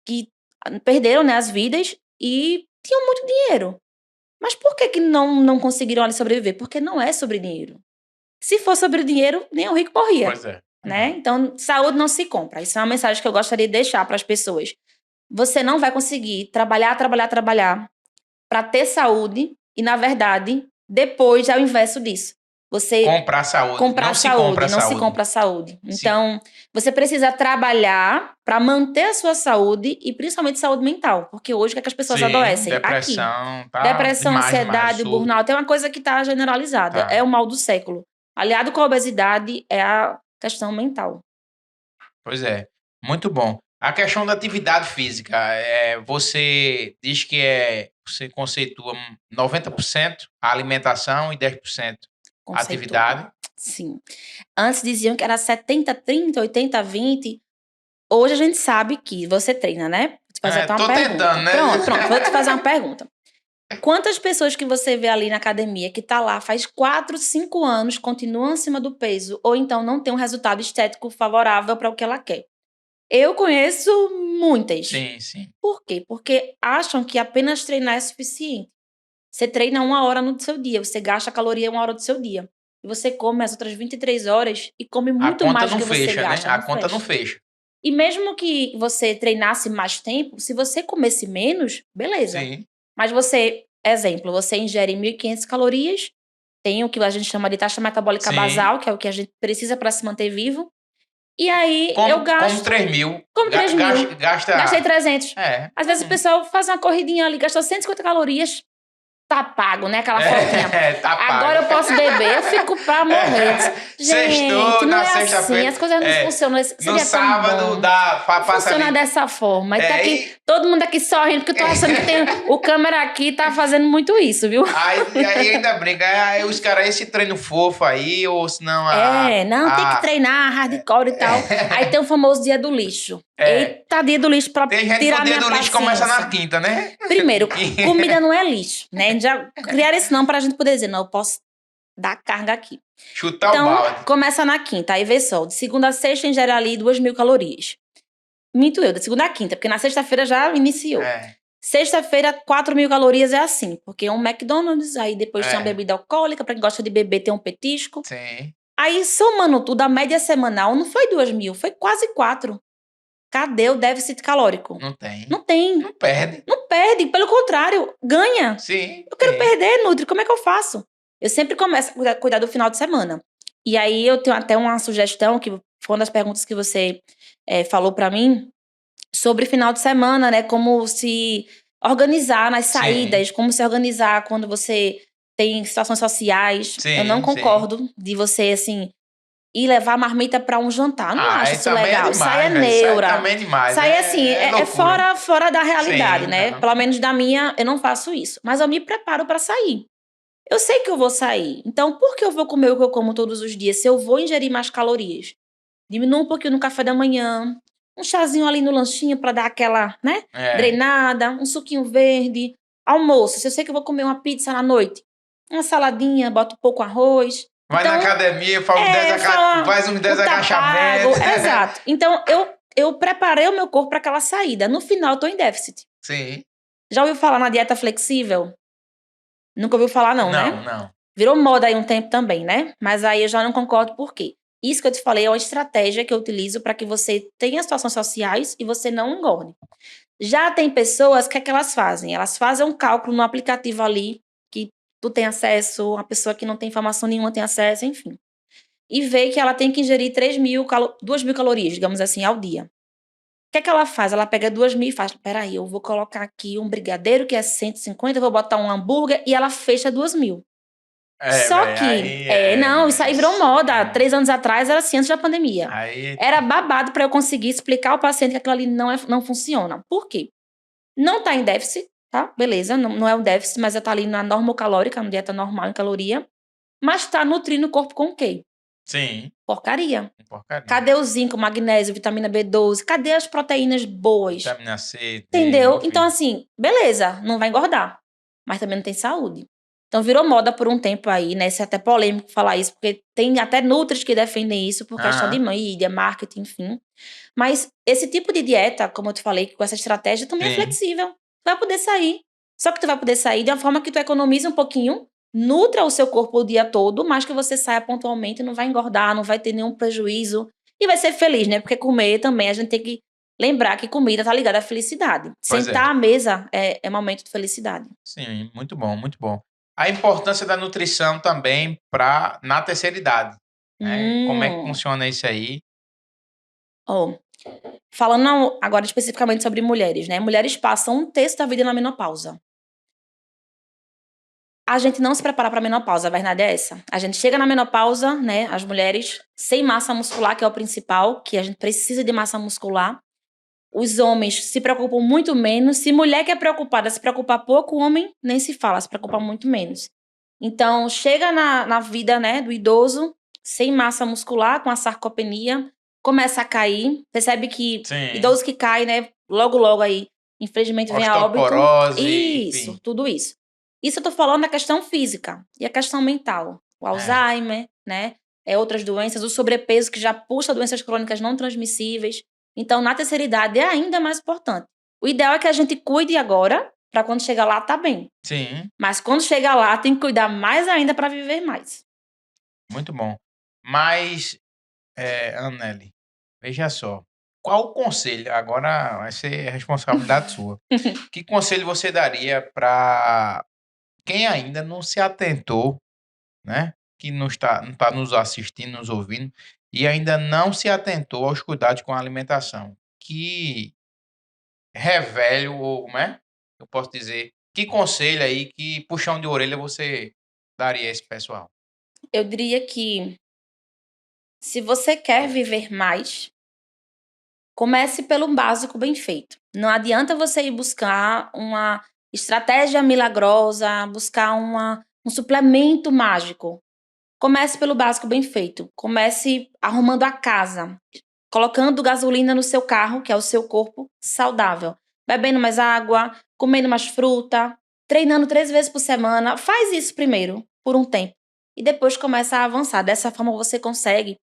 que perderam, né, as vidas e tinham muito dinheiro? Mas por que não conseguiram ali sobreviver? Porque não é sobre dinheiro. Se for sobre dinheiro, nem o rico morria. Pois é. Né? Então, saúde não se compra. Isso é uma mensagem que eu gostaria de deixar para as pessoas. Você não vai conseguir trabalhar para ter saúde e, na verdade, depois é o inverso disso. Você comprar saúde. Não se compra saúde. Então, você precisa trabalhar para manter a sua saúde e principalmente saúde mental. Porque hoje o que é que as pessoas adoecem? Depressão, tá depressão, ansiedade, burnout. É uma coisa que está generalizada. É o mal do século. Aliado com a obesidade é a questão mental. Pois é. Muito bom. A questão da atividade física. Você diz que você conceitua 90% a alimentação e 10% a atividade. Sim. Antes diziam que era 70-30, 80-20. Hoje a gente sabe que você treina, né? Vou te fazer uma pergunta. Tentando, né? Pronto. Vou te fazer uma pergunta. Quantas pessoas que você vê ali na academia que tá lá faz 4, 5 anos, continuam acima do peso, ou então não tem um resultado estético favorável para o que ela quer? Eu conheço muitas. Sim. Por quê? Porque acham que apenas treinar é suficiente. Você treina 1 hora no seu dia, você gasta caloria 1 hora do seu dia. E você come as outras 23 horas e come muito mais do que você gasta. A conta não fecha. E mesmo que você treinasse mais tempo, se você comesse menos, beleza. Sim. Mas você ingere 1.500 calorias, tem o que a gente chama de taxa metabólica basal, que é o que a gente precisa para se manter vivo. E aí eu gasto... Como 3 mil. Como 3 mil. Gastei 300. Às vezes o pessoal faz uma corridinha ali, gastou 150 calorias. Tá pago, né? Aquela fotinha. Tá pago. Agora eu posso beber, eu fico pra morrer. Gente, Sextou, não na é sexta-feira. Assim, as coisas não funcionam. No sábado dá pra passar. Funciona dessa forma. E tá aqui, todo mundo aqui sorrindo, porque eu tô achando que tem o câmera aqui tá fazendo muito isso, viu? Aí ainda brinca. Aí os caras, esse treino fofo aí, ou senão... tem que treinar hardcore e tal. Aí tem o famoso dia do lixo. Eita, dia do lixo pra tirar minha paciência. Tem gente que o dia do lixo começa na quinta, né? Primeiro, comida não é lixo, né? Já criaram esse nome pra gente poder dizer, não, eu posso dar carga aqui. Chutar o balde. Começa na quinta, aí vê só. De segunda a sexta ingere ali 2.000 calorias. Minto eu, da segunda à quinta, porque na sexta-feira já iniciou. É, Sexta-feira, 4.000 calorias é assim, porque é um McDonald's, aí depois tem uma é, bebida alcoólica, pra quem gosta de beber tem um petisco. sim. Aí, somando tudo, a média semanal não foi 2.000, foi quase 4. Cadê o déficit calórico? Não tem. Não tem. Não perde. Não perde, pelo contrário, ganha. Sim, Eu quero sim. perder, Nutri, como é que eu faço? Eu sempre começo a cuidar do final de semana. E aí eu tenho até uma sugestão, que foi uma das perguntas que você falou pra mim, sobre final de semana, né? Como se organizar nas Sim, saídas, como se organizar quando você tem situações sociais. Eu não sim, sim. concordo de você, assim, ir levar a marmita pra um jantar. Não Ah, acho aí isso também é legal. Isso aí é demais, velho. Isso aí neura. também é demais. Isso aí, assim, É é loucura. fora da realidade, Sim, né? não. Pelo menos da minha, eu não faço isso. Mas eu me preparo pra sair. Eu sei que eu vou sair. Então, por que eu vou comer o que eu como todos os dias se eu vou ingerir mais calorias? Diminua um pouquinho no café da manhã, um chazinho ali no lanchinho pra dar aquela, né, É. drenada, um suquinho verde. Almoço, se eu sei que eu vou comer uma pizza na noite, uma saladinha, boto pouco arroz. Vai na Então, academia, fala faz uns 10 o tá pago. agachamentos. Exato. Então, eu preparei o meu corpo para aquela saída. No final, eu tô em déficit. Sim. Já ouviu falar na dieta flexível? Nunca ouviu falar, não, Não, né? não. Virou moda aí um tempo também, né? Mas aí eu já não concordo por quê? Isso que eu te falei é uma estratégia que eu utilizo para que você tenha situações sociais e você não engorde. Já tem pessoas, o que é que elas fazem? Elas fazem um cálculo no aplicativo ali, que tu tem acesso, a pessoa que não tem informação nenhuma tem acesso, enfim. E vê que ela tem que ingerir 2.000 calorias, digamos assim, ao dia. O que é que ela faz? Ela pega 2.000 e faz, peraí, eu vou colocar aqui um brigadeiro que é 150, eu vou botar um hambúrguer e ela fecha 2.000. É, Só velho, que, aí não, isso aí virou moda. é. 3 anos atrás era assim, antes da pandemia. Aí, Era babado para eu conseguir explicar ao paciente que aquilo ali não funciona. Por quê? Não tá em déficit, tá? Beleza, não é um déficit, mas tá ali na normocalórica, na dieta normal em caloria. Mas tá nutrindo o corpo com o quê? sim, Porcaria. porcaria. Cadê o zinco, magnésio, vitamina B12? Cadê as proteínas boas? Vitamina C, D, Entendeu? Então, enfim. assim, beleza, não vai engordar, mas também não tem saúde. Então, virou moda por um tempo aí, né? Isso é até polêmico falar isso, porque tem até nutris que defendem isso por questão de Aham, mídia, marketing, enfim. Mas esse tipo de dieta, como eu te falei, com essa estratégia, também é sim. flexível. Tu vai poder sair. Só que tu vai poder sair de uma forma que tu economize um pouquinho, nutra o seu corpo o dia todo, mas que você saia pontualmente, não vai engordar, não vai ter nenhum prejuízo. E vai ser feliz, né? Porque comer também, a gente tem que lembrar que comida tá ligada à felicidade. Pois é. Sentar à mesa é momento de felicidade. Sim, muito bom, muito bom. A importância da nutrição também na terceira idade, né? Como é que Hum. funciona isso aí? Ó, falando agora especificamente sobre mulheres, né? Mulheres passam um terço da vida na menopausa. A gente não se prepara para a menopausa, a verdade é essa. A gente chega na menopausa, né, as mulheres sem massa muscular, que é o principal, que a gente precisa de massa muscular. Os homens se preocupam muito menos. Se mulher que é preocupada se preocupar pouco, o homem nem se fala, se preocupa muito menos. Então, chega na vida, né, do idoso, sem massa muscular, com a sarcopenia, começa a cair. Percebe que Sim, idoso que cai, né, logo, logo aí, infelizmente vem a óbito. osteoporose, Isso, enfim. tudo isso. Isso eu tô falando da questão física e a questão mental. O É, Alzheimer, né, outras doenças, o sobrepeso que já puxa doenças crônicas não transmissíveis. Então, na terceira idade é ainda mais importante. O ideal é que a gente cuide agora, para quando chegar lá tá bem. sim, Mas quando chegar lá, tem que cuidar mais ainda para viver mais. muito bom. Mas, Anneli, veja só, qual o conselho? Agora vai ser responsabilidade sua. Que conselho você daria para quem ainda não se atentou, né? Que não está nos assistindo, nos ouvindo, e ainda não se atentou aos cuidados com a alimentação? Que revele ou, né? Eu posso dizer, que conselho aí, que puxão de orelha você daria a esse pessoal? Eu diria que se você quer viver mais, comece pelo básico bem feito. Não adianta você ir buscar uma estratégia milagrosa, buscar um suplemento mágico. Comece pelo básico bem feito. Comece arrumando a casa, colocando gasolina no seu carro, que é o seu corpo, saudável. Bebendo mais água, comendo mais fruta, treinando 3 vezes por semana. Faz isso primeiro, por um tempo. E depois começa a avançar. Dessa forma você consegue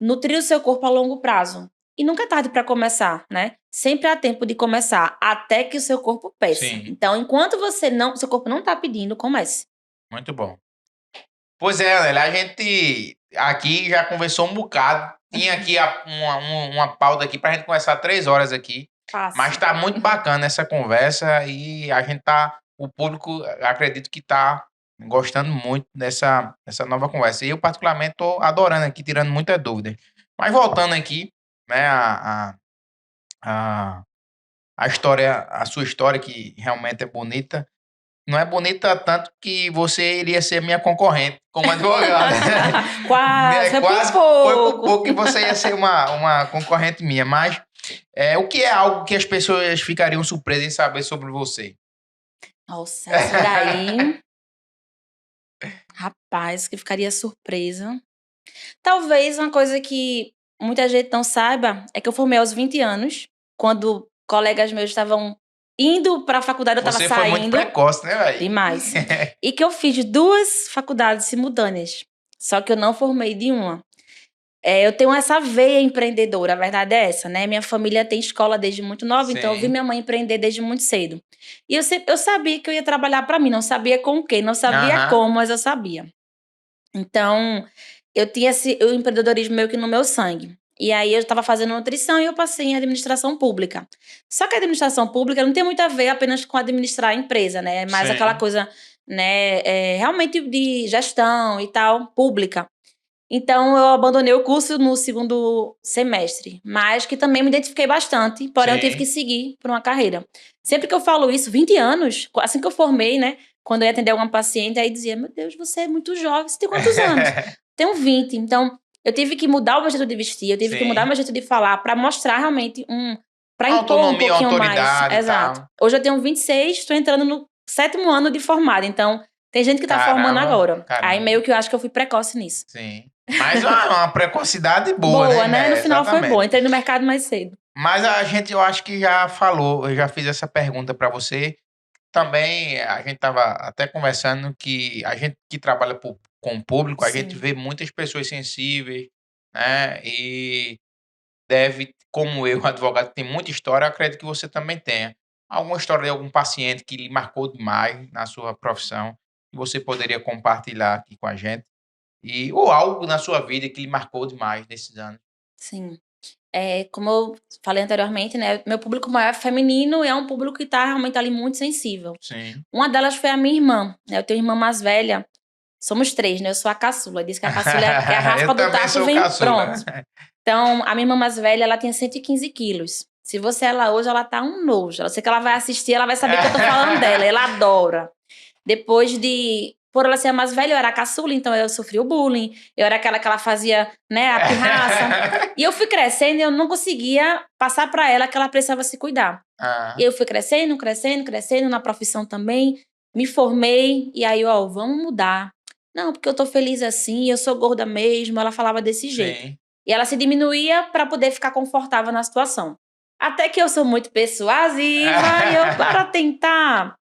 nutrir o seu corpo a longo prazo. E nunca é tarde para começar, né? Sempre há tempo de começar, até que o seu corpo peça. Sim. Então, enquanto seu corpo não tá pedindo, comece. Muito bom. Pois é, Anel, a gente aqui já conversou um bocado. Tinha aqui uma pauta aqui pra gente conversar 3 horas aqui. Fácil. Mas tá muito bacana essa conversa e a gente o público, acredito que tá gostando muito dessa nova conversa. E eu, particularmente, tô adorando aqui, tirando muita dúvida. Mas voltando aqui, né, a, a sua história, que realmente é bonita. Não é bonita tanto que você iria ser minha concorrente como advogada. Quase, foi Quase por foi por pouco. pouco que você ia ser uma concorrente minha. Mas o que é algo que as pessoas ficariam surpresas em saber sobre você? Nossa, essa daí. Rapaz, que ficaria surpresa. Talvez uma coisa que muita gente não saiba é que eu formei aos 20 anos, quando colegas meus estavam indo para a faculdade, eu estava Você foi muito saindo. precoce, né, velho? Demais. E que eu fiz 2 faculdades simultâneas, só que eu não formei de uma. Eu tenho essa veia empreendedora, a verdade é essa, né? Minha família tem escola desde muito nova, então eu vi Sim. minha mãe empreender desde muito cedo. E eu sabia que eu ia trabalhar para mim, não sabia com o quê, não sabia Aham. como, mas eu sabia. Então, eu tinha o empreendedorismo meio que no meu sangue. E aí eu estava fazendo nutrição e eu passei em administração pública. Só que a administração pública não tem muito a ver apenas com administrar a empresa, né? É mais Sim. aquela coisa, né, realmente de gestão e tal, pública. Então, eu abandonei o curso no 2º semestre, mas que também me identifiquei bastante, porém eu tive Sim. que seguir por uma carreira. Sempre que eu falo isso, 20 anos, assim que eu formei, né, quando eu ia atender alguma paciente, aí dizia, meu Deus, você é muito jovem, você tem quantos anos? Tenho 20, então eu tive que mudar o meu jeito de vestir, eu tive que mudar o Sim. meu jeito de falar para mostrar realmente para Uma impor um autonomia, uma pouquinho mais. autoridade e Exato. tal. Hoje eu tenho 26, estou entrando no 7º ano de formada, então tem gente que tá formando agora. Aí meio que eu acho que eu fui precoce nisso. Sim. Mas uma precocidade boa, né? No final foi Exatamente. boa. Entrei no mercado mais cedo. Mas eu acho que já falou, eu já fiz essa pergunta para você. Também a gente estava até conversando que a gente que trabalha com o público, a gente Sim. vê muitas pessoas sensíveis, né? E deve, como eu, advogado, que tem muita história, eu acredito que você também tenha. Alguma história de algum paciente que lhe marcou demais na sua profissão, que você poderia compartilhar aqui com a gente? Ou algo na sua vida que lhe marcou demais nesses anos? Sim. Como eu falei anteriormente, né? Meu público maior é feminino e é um público que tá realmente ali muito sensível. Sim. Uma delas foi a minha irmã, né? Eu tenho uma irmã mais velha. Somos 3, né? Eu sou a caçula. Diz que a caçula é que a raspa Eu do também tacho sou vem caçula. pronto. Então, a minha irmã mais velha, ela tinha 115 quilos. Se você ela hoje, ela tá um nojo. Eu sei que ela vai assistir, ela vai saber que eu tô falando dela. Ela adora. Depois por ela ser a mais velha, eu era a caçula, então eu sofri o bullying. Eu era aquela que ela fazia, né, a pirraça. E eu fui crescendo e eu não conseguia passar pra ela que ela precisava se cuidar. Ah, E eu fui crescendo, crescendo, crescendo, na profissão também. Me formei, e aí, vamos mudar. Não, porque eu tô feliz assim, eu sou gorda mesmo. Ela falava desse jeito. sim. E ela se diminuía pra poder ficar confortável na situação. Até que eu sou muito persuasiva e eu, para tentar.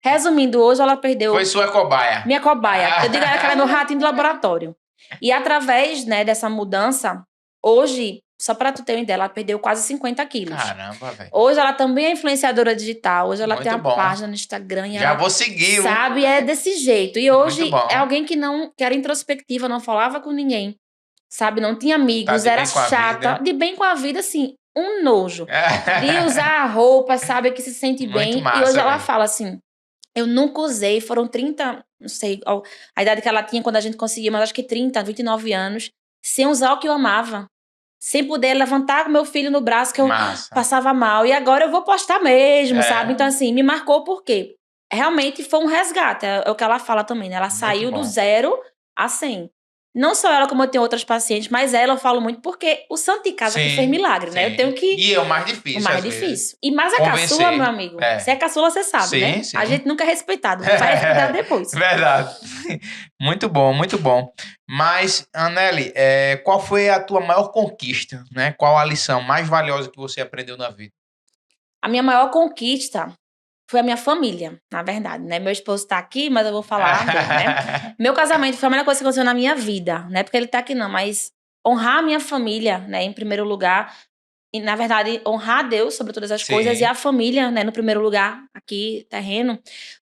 Resumindo, hoje ela perdeu. Foi sua cobaia. Minha cobaia. Eu digo a ela que ela é meu ratinho do laboratório. E através, né, dessa mudança, hoje, só pra tu ter uma ideia, ela perdeu quase 50 quilos. Caramba, velho. Hoje ela também é influenciadora digital. Hoje ela Muito tem uma bom. página no Instagram. E Já ela vou seguir. sabe, é desse jeito. E hoje Muito bom. é alguém que era introspectiva, não falava com ninguém. Sabe, não tinha amigos, Tá de era bem com a chata. vida. De bem com a vida, assim, um nojo. De usar a roupa, sabe, que se sente Muito bem. massa, E hoje ela velho. fala assim, eu nunca usei, foram 30, não sei, a idade que ela tinha quando a gente conseguia, mas acho que 30, 29 anos, sem usar o que eu amava. Sem poder levantar meu filho no braço, que eu Massa. passava mal. E agora eu vou postar mesmo, É. sabe? Então, assim, me marcou porque realmente foi um resgate. É o que ela fala também, né? Ela saiu bom. do 0 a 100. Não só ela, como eu tenho outras pacientes, mas ela eu falo muito porque o santo de casa que Sim, fez milagre, né? sim. Eu tenho que... E é o mais difícil, O mais às vezes. difícil. E mais a Convencer. caçula, meu amigo. É. Se é caçula, você sabe, Sim, né? sim. A gente nunca é respeitado. Vai respeitar depois. Verdade. Muito bom, muito bom. Mas, Annely, qual foi a tua maior conquista, né? Qual a lição mais valiosa que você aprendeu na vida? A minha maior conquista foi a minha família, na verdade, né? Meu esposo tá aqui, mas eu vou falar dele, né? Meu casamento foi a melhor coisa que aconteceu na minha vida. Não é porque ele tá aqui, não, mas honrar a minha família, né, em primeiro lugar, e, na verdade, honrar a Deus sobre todas as coisas e Sim. a família, né, no primeiro lugar, aqui, terreno,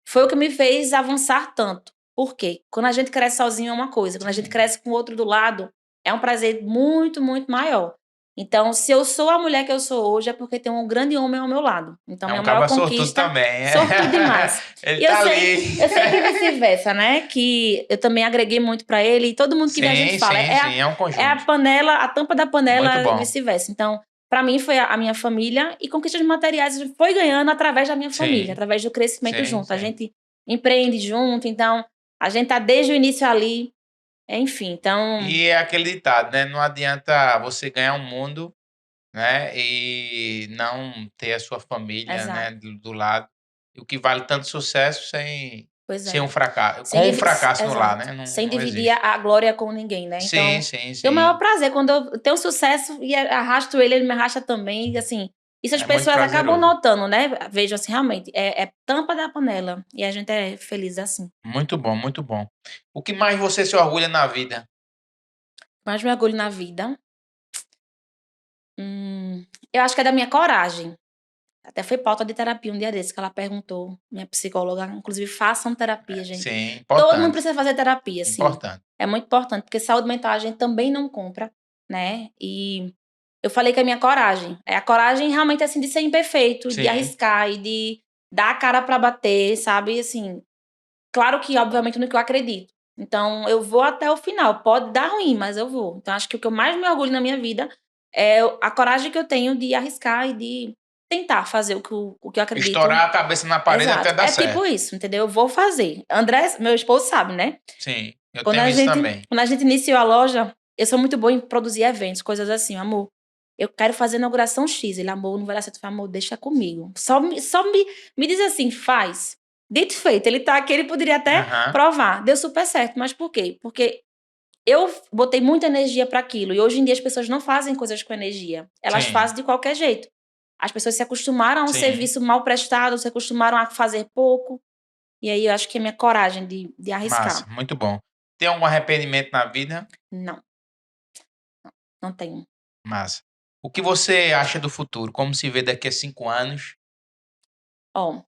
foi o que me fez avançar tanto. Por quê? Quando a gente cresce sozinho é uma coisa, quando a gente cresce com o outro do lado, é um prazer muito, muito maior. Então, se eu sou a mulher que eu sou hoje, é porque tem um grande homem ao meu lado. Então, É um minha maior caba sortudo conquista, também. sortudo demais. Ele E tá ali. eu sei que vice-versa, né? Que eu também agreguei muito pra ele e todo mundo que vê a gente Sim, fala, sim, sim. É um é a conjunto. panela, a tampa da Muito panela e bom. vice-versa. Então, pra mim foi a minha família e conquistas materiais a gente foi ganhando através da minha família, Sim, através do crescimento sim, junto. A sim. gente empreende junto, então a gente tá desde o início ali, enfim, então, E é aquele ditado, né? Não adianta você ganhar um mundo, né? E não ter a sua família, né? exato. Do lado. E o que vale tanto sucesso Pois sem é. um fracasso, Sem com um divi fracasso no lar, exato. né? Não, Sem não dividir existe. a glória com ninguém, né. Sim, Então, sim, tenho o maior sim. prazer quando eu tenho sucesso e arrasto ele, ele me arrasta também, e assim, isso as É muito pessoas acabam prazeroso. notando, né, vejam assim, realmente, é tampa da panela, e a gente é feliz assim. Muito bom, muito bom. O que mais você se orgulha na vida? Mais me orgulho na vida, eu acho que é da minha coragem. Até foi pauta de terapia um dia desse que ela perguntou, minha psicóloga, inclusive façam terapia, gente. Sim, Todo mundo importante, precisa fazer terapia, assim. importante. É muito importante, porque saúde mental a gente também não compra, né? E eu falei que é a minha coragem. É a coragem realmente, assim, de ser imperfeito, de Sim, arriscar e de dar a cara pra bater, sabe? Assim, claro que, obviamente, no que eu acredito. Então, eu vou até o final. Pode dar ruim, mas eu vou. Então, acho que o que eu mais me orgulho na minha vida é a coragem que eu tenho de arriscar e de tentar fazer o que eu acredito. estourar a cabeça na parede até Exato. dar É tipo certo. isso, entendeu? Eu vou fazer. André, meu esposo, sabe, né? Sim, eu Quando tenho a isso gente, também. quando a gente iniciou a loja, eu sou muito boa em produzir eventos, coisas assim, amor. Eu quero fazer inauguração X. Ele, amor, não vai dar certo. Eu falei, amor, deixa comigo. Me diz assim, faz. Dito e feito, ele tá aqui, ele poderia até Aham, provar. Deu super certo. Mas por quê? Porque eu botei muita energia para aquilo. E hoje em dia as pessoas não fazem coisas com energia. Elas sim, fazem de qualquer jeito. As pessoas se acostumaram a um sim. serviço mal prestado, se acostumaram a fazer pouco. E aí eu acho que é minha coragem de Massa, arriscar. muito bom. Tem algum arrependimento na vida? Não, não tenho. Massa. O que você acha do futuro? Como se vê daqui a 5 anos? Ó,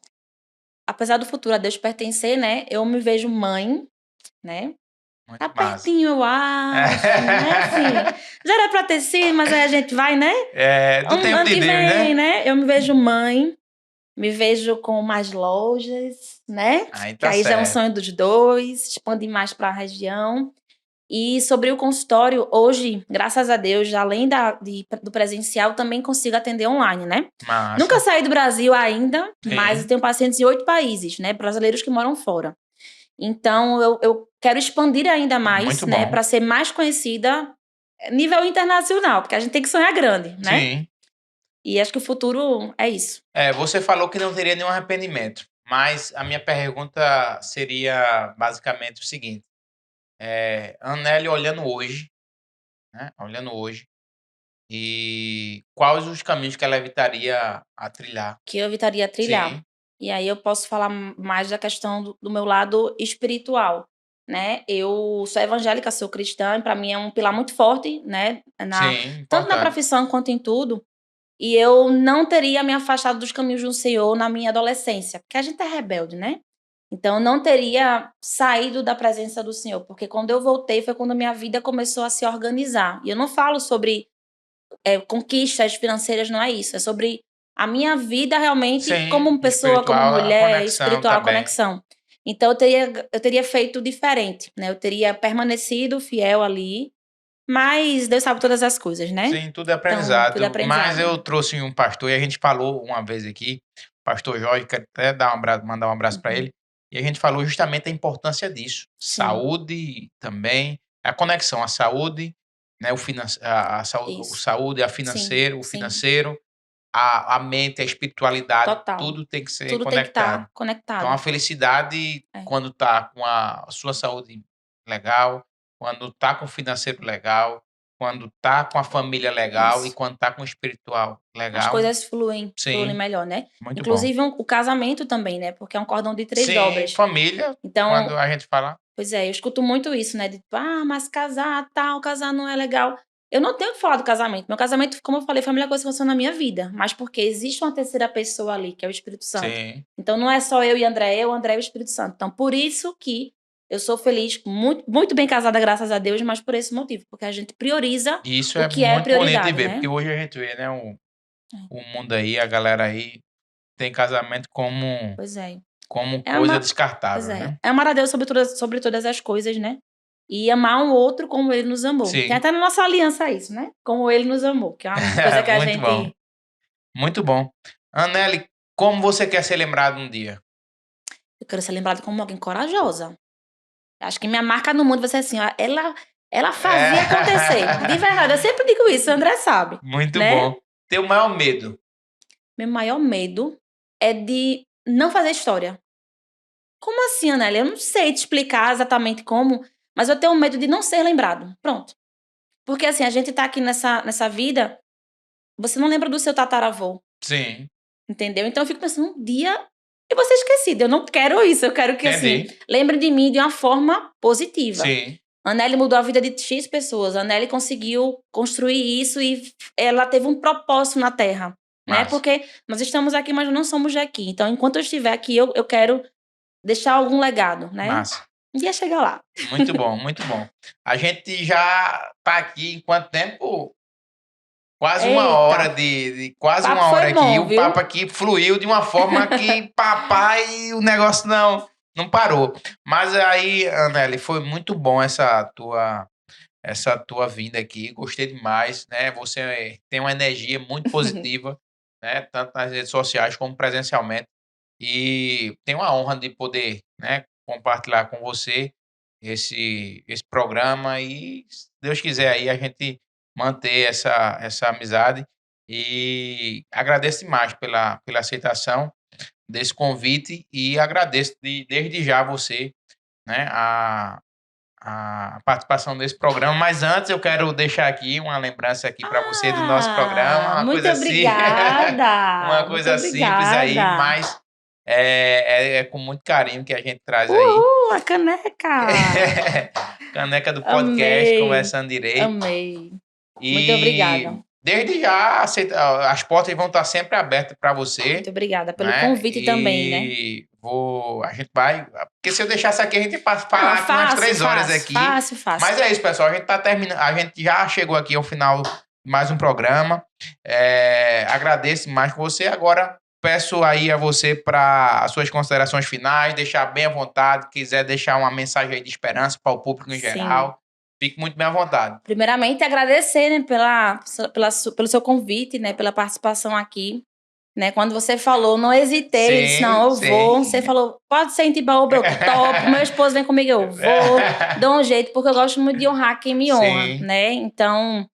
apesar do futuro a Deus pertencer, né? Eu me vejo mãe, né? Tá Muito massa. pertinho, eu acho, né? Assim, já era pra ter sido, mas aí a gente vai, né? É, do tempo Ano de que Deus, vem, né? né? Eu me vejo mãe, me vejo com mais lojas, né? Aí Que tá aí já é um certo. sonho dos dois, expandir mais para a região. E sobre o consultório, hoje, graças a Deus, além do presencial, também consigo atender online, né? Nunca Massa. saí do Brasil ainda, mas eu Sim, tenho pacientes em 8 países, né? Brasileiros que moram fora. Então, eu quero expandir ainda mais, muito né? bom. Para ser mais conhecida nível internacional, porque a gente tem que sonhar grande, né? Sim. E acho que o futuro é isso. É, você falou que não teria nenhum arrependimento, mas a minha pergunta seria basicamente o seguinte: Annely olhando hoje, né? Olhando hoje, e quais os caminhos que ela evitaria a trilhar? Que eu evitaria trilhar. Sim, E aí eu posso falar mais da questão do meu lado espiritual, né. Eu sou evangélica, sou cristã e pra mim é um pilar muito forte, né, sim, tanto na importante. profissão quanto em tudo, e eu não teria me afastado dos caminhos do Senhor na minha adolescência, porque a gente é rebelde, né. Então eu não teria saído da presença do Senhor, porque quando eu voltei foi quando a minha vida começou a se organizar. E eu não falo sobre conquistas financeiras, não é isso. É sobre a minha vida realmente Sim, como pessoa, como espiritual, a mulher, conexão espiritual, a também. conexão. Então eu teria feito diferente, né? Eu teria permanecido fiel ali, mas Deus sabe todas as coisas, né? Sim, tudo é Então, tudo é aprendizado. Mas aprendizado. eu trouxe um pastor e a gente falou uma vez aqui, pastor Jorge, quero até mandar um abraço para Uhum. ele. E a gente falou justamente a importância disso. Sim, Saúde também, a conexão, a saúde, né, o isso. saúde, Sim, o sim, financeiro, a mente, a espiritualidade, total. tudo tem que ser Tudo tem que conectado. estar Então a conectado. felicidade, É, quando tá com a sua saúde legal, quando tá com o financeiro legal, quando tá com a família legal e isso. quando tá com o espiritual As legal, coisas fluem sim, melhor, né? muito bom. Inclusive o casamento também, né? Porque é um cordão de 3 Sim, dobras. família, quando Então, a gente fala pois é, eu escuto muito isso, né, de tipo: "Ah, mas casar, tal, casar não é legal". Eu não tenho que falar do casamento. Meu casamento, como eu falei, foi a melhor coisa que aconteceu na minha vida. Mas porque existe uma terceira pessoa ali, que é o Espírito Santo. Sim. Então não é só eu e André, eu, André e o Espírito Santo. Então por isso que eu sou feliz, muito, muito bem casada, graças a Deus, mas por esse motivo. Porque a gente prioriza Isso o é que é muito bonito de prioridade, ver, né? porque hoje a gente vê, né, o mundo aí, a galera aí, tem casamento como Pois é. coisa Pois descartável, é. né? É amar a Deus sobre todas as coisas, né? E amar um outro como ele nos amou. Sim. Tem até na nossa aliança isso, né? Como ele nos amou, que é uma coisa que a Muito gente... bom. Muito bom. Annely, como você quer ser lembrado um dia? Eu quero ser lembrada como alguém corajosa. Acho que minha marca no mundo vai ser assim, ó, ela fazia acontecer. De verdade, eu sempre digo isso, o André sabe. Muito né? bom. Teu maior medo? Meu maior medo é de não fazer história. Como assim, Annely? Eu não sei te explicar exatamente como, mas eu tenho medo de não ser lembrado. Pronto. Porque assim, a gente tá aqui nessa vida, você não lembra do seu tataravô, Sim. entendeu? Então eu fico pensando, um dia eu vou ser esquecida. Eu não quero isso, eu quero que assim, Entendi. lembre de mim de uma forma positiva. Sim. A Annely mudou a vida de X pessoas. A Annely conseguiu construir isso e ela teve um propósito na Terra, né? Massa. Porque nós estamos aqui, mas não somos daqui. Então, enquanto eu estiver aqui, eu quero deixar algum legado, né? Massa. Um dia chegar lá. Muito bom, muito bom. A gente já tá aqui em quanto tempo? Quase uma Eita. hora quase Papo uma hora foi aqui. bom, O viu? papo aqui fluiu de uma forma que papai, o negócio não parou. Mas aí, Annely, foi muito bom essa tua vinda aqui. Gostei demais, né? Você tem uma energia muito positiva, né? Tanto nas redes sociais como presencialmente. E tenho a honra de poder, né, compartilhar com você esse programa e, se Deus quiser aí, a gente manter essa amizade. E agradeço demais pela aceitação desse convite e agradeço desde já você, né, a participação desse programa. Mas antes eu quero deixar aqui uma lembrança aqui para você do nosso programa, uma muito coisa assim, obrigada. uma coisa muito simples aí, obrigada. mas é com muito carinho que a gente traz aí. Uhul, a caneca! Caneca do podcast, Amei. Conversando Direito. Amei. E Muito obrigada. desde já, as portas vão estar sempre abertas para você. Muito obrigada pelo né? convite também, né? E a gente vai... Porque se eu deixasse aqui, a gente ia falar aqui umas 3 horas aqui. Fácil. Mas é isso, pessoal. A gente tá terminando. A gente já chegou aqui ao final de mais um programa. Agradeço mais com você. Agora, peço aí a você para as suas considerações finais, deixar bem à vontade. Quiser deixar uma mensagem aí de esperança para o público em geral, fique muito bem à vontade. Primeiramente, agradecer, né, pelo seu convite, né, pela participação aqui. Né, quando você falou, não hesitei, eu disse, não, eu vou. Você falou, pode ser em Timbaúba, eu topo. Meu esposo vem comigo, eu vou. Dou um jeito, porque eu gosto muito de honrar quem me honra, né? Então,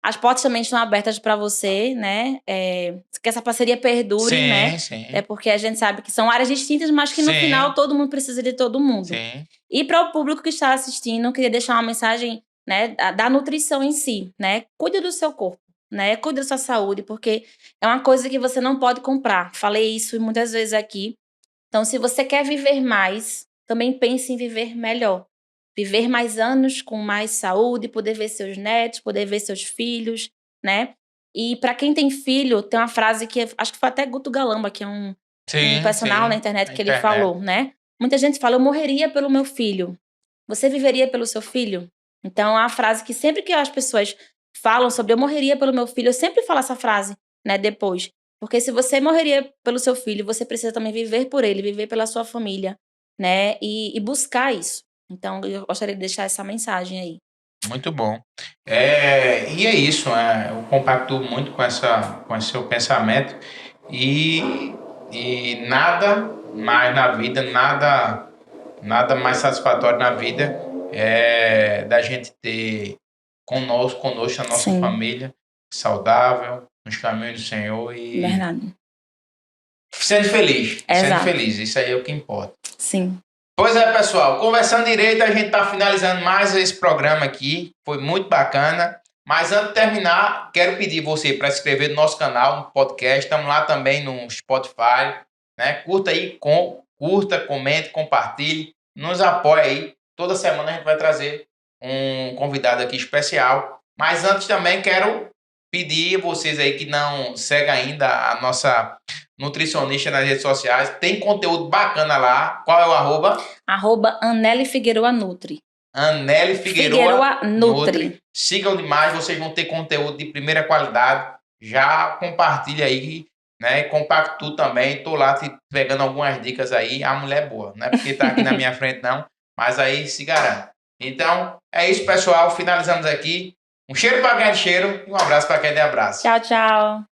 as portas também estão abertas para você, né? Que essa parceria perdure, né? É porque a gente sabe que são áreas distintas, mas que no final todo mundo precisa de todo mundo. E para o público que está assistindo, eu queria deixar uma mensagem, né, da nutrição em si, né? Cuide do seu corpo. Né? Cuide da sua saúde, porque é uma coisa que você não pode comprar. Falei isso muitas vezes aqui. Então, se você quer viver mais, também pense em viver melhor. Viver mais anos com mais saúde, poder ver seus netos, poder ver seus filhos, né? E para quem tem filho, tem uma frase que acho que foi até Guto Galamba, que é um personal na internet que ele falou, né? Muita gente fala, eu morreria pelo meu filho. Você viveria pelo seu filho? Então, é uma frase que sempre que as pessoas falam sobre eu morreria pelo meu filho, eu sempre falo essa frase, né, depois. Porque se você morreria pelo seu filho, você precisa também viver por ele, viver pela sua família, né, e buscar isso. Então, eu gostaria de deixar essa mensagem aí. Muito bom. E é isso, eu compactuo muito com esse seu pensamento e nada mais na vida, nada mais satisfatório na vida da gente ter conosco a nossa família saudável, nos caminhos do Senhor e Verdade. sendo feliz. Exato. Sendo feliz, isso aí é o que importa. Sim. Pois é, pessoal, Conversando Direito, a gente está finalizando mais esse programa aqui, foi muito bacana, mas antes de terminar, quero pedir você para se inscrever no nosso canal, no podcast, estamos lá também no Spotify, né? Curta aí, curta, comente, compartilhe, nos apoie aí, toda semana a gente vai trazer um convidado aqui especial Mas antes também quero pedir a vocês aí que não seguem ainda a nossa nutricionista nas redes sociais. Tem conteúdo bacana lá. Qual é o arroba? @Anely Figueroa Nutri. Anely Figueroa Nutri. Sigam demais, vocês vão ter conteúdo de primeira qualidade. Já compartilha aí, né? Compacto também. Tô lá te pegando algumas dicas aí. A mulher é boa, não é porque tá aqui na minha frente, não. Mas aí se garante. Então, é isso, pessoal. Finalizamos aqui. Um cheiro para quem é de cheiro e um abraço para quem é de abraço. Tchau, tchau.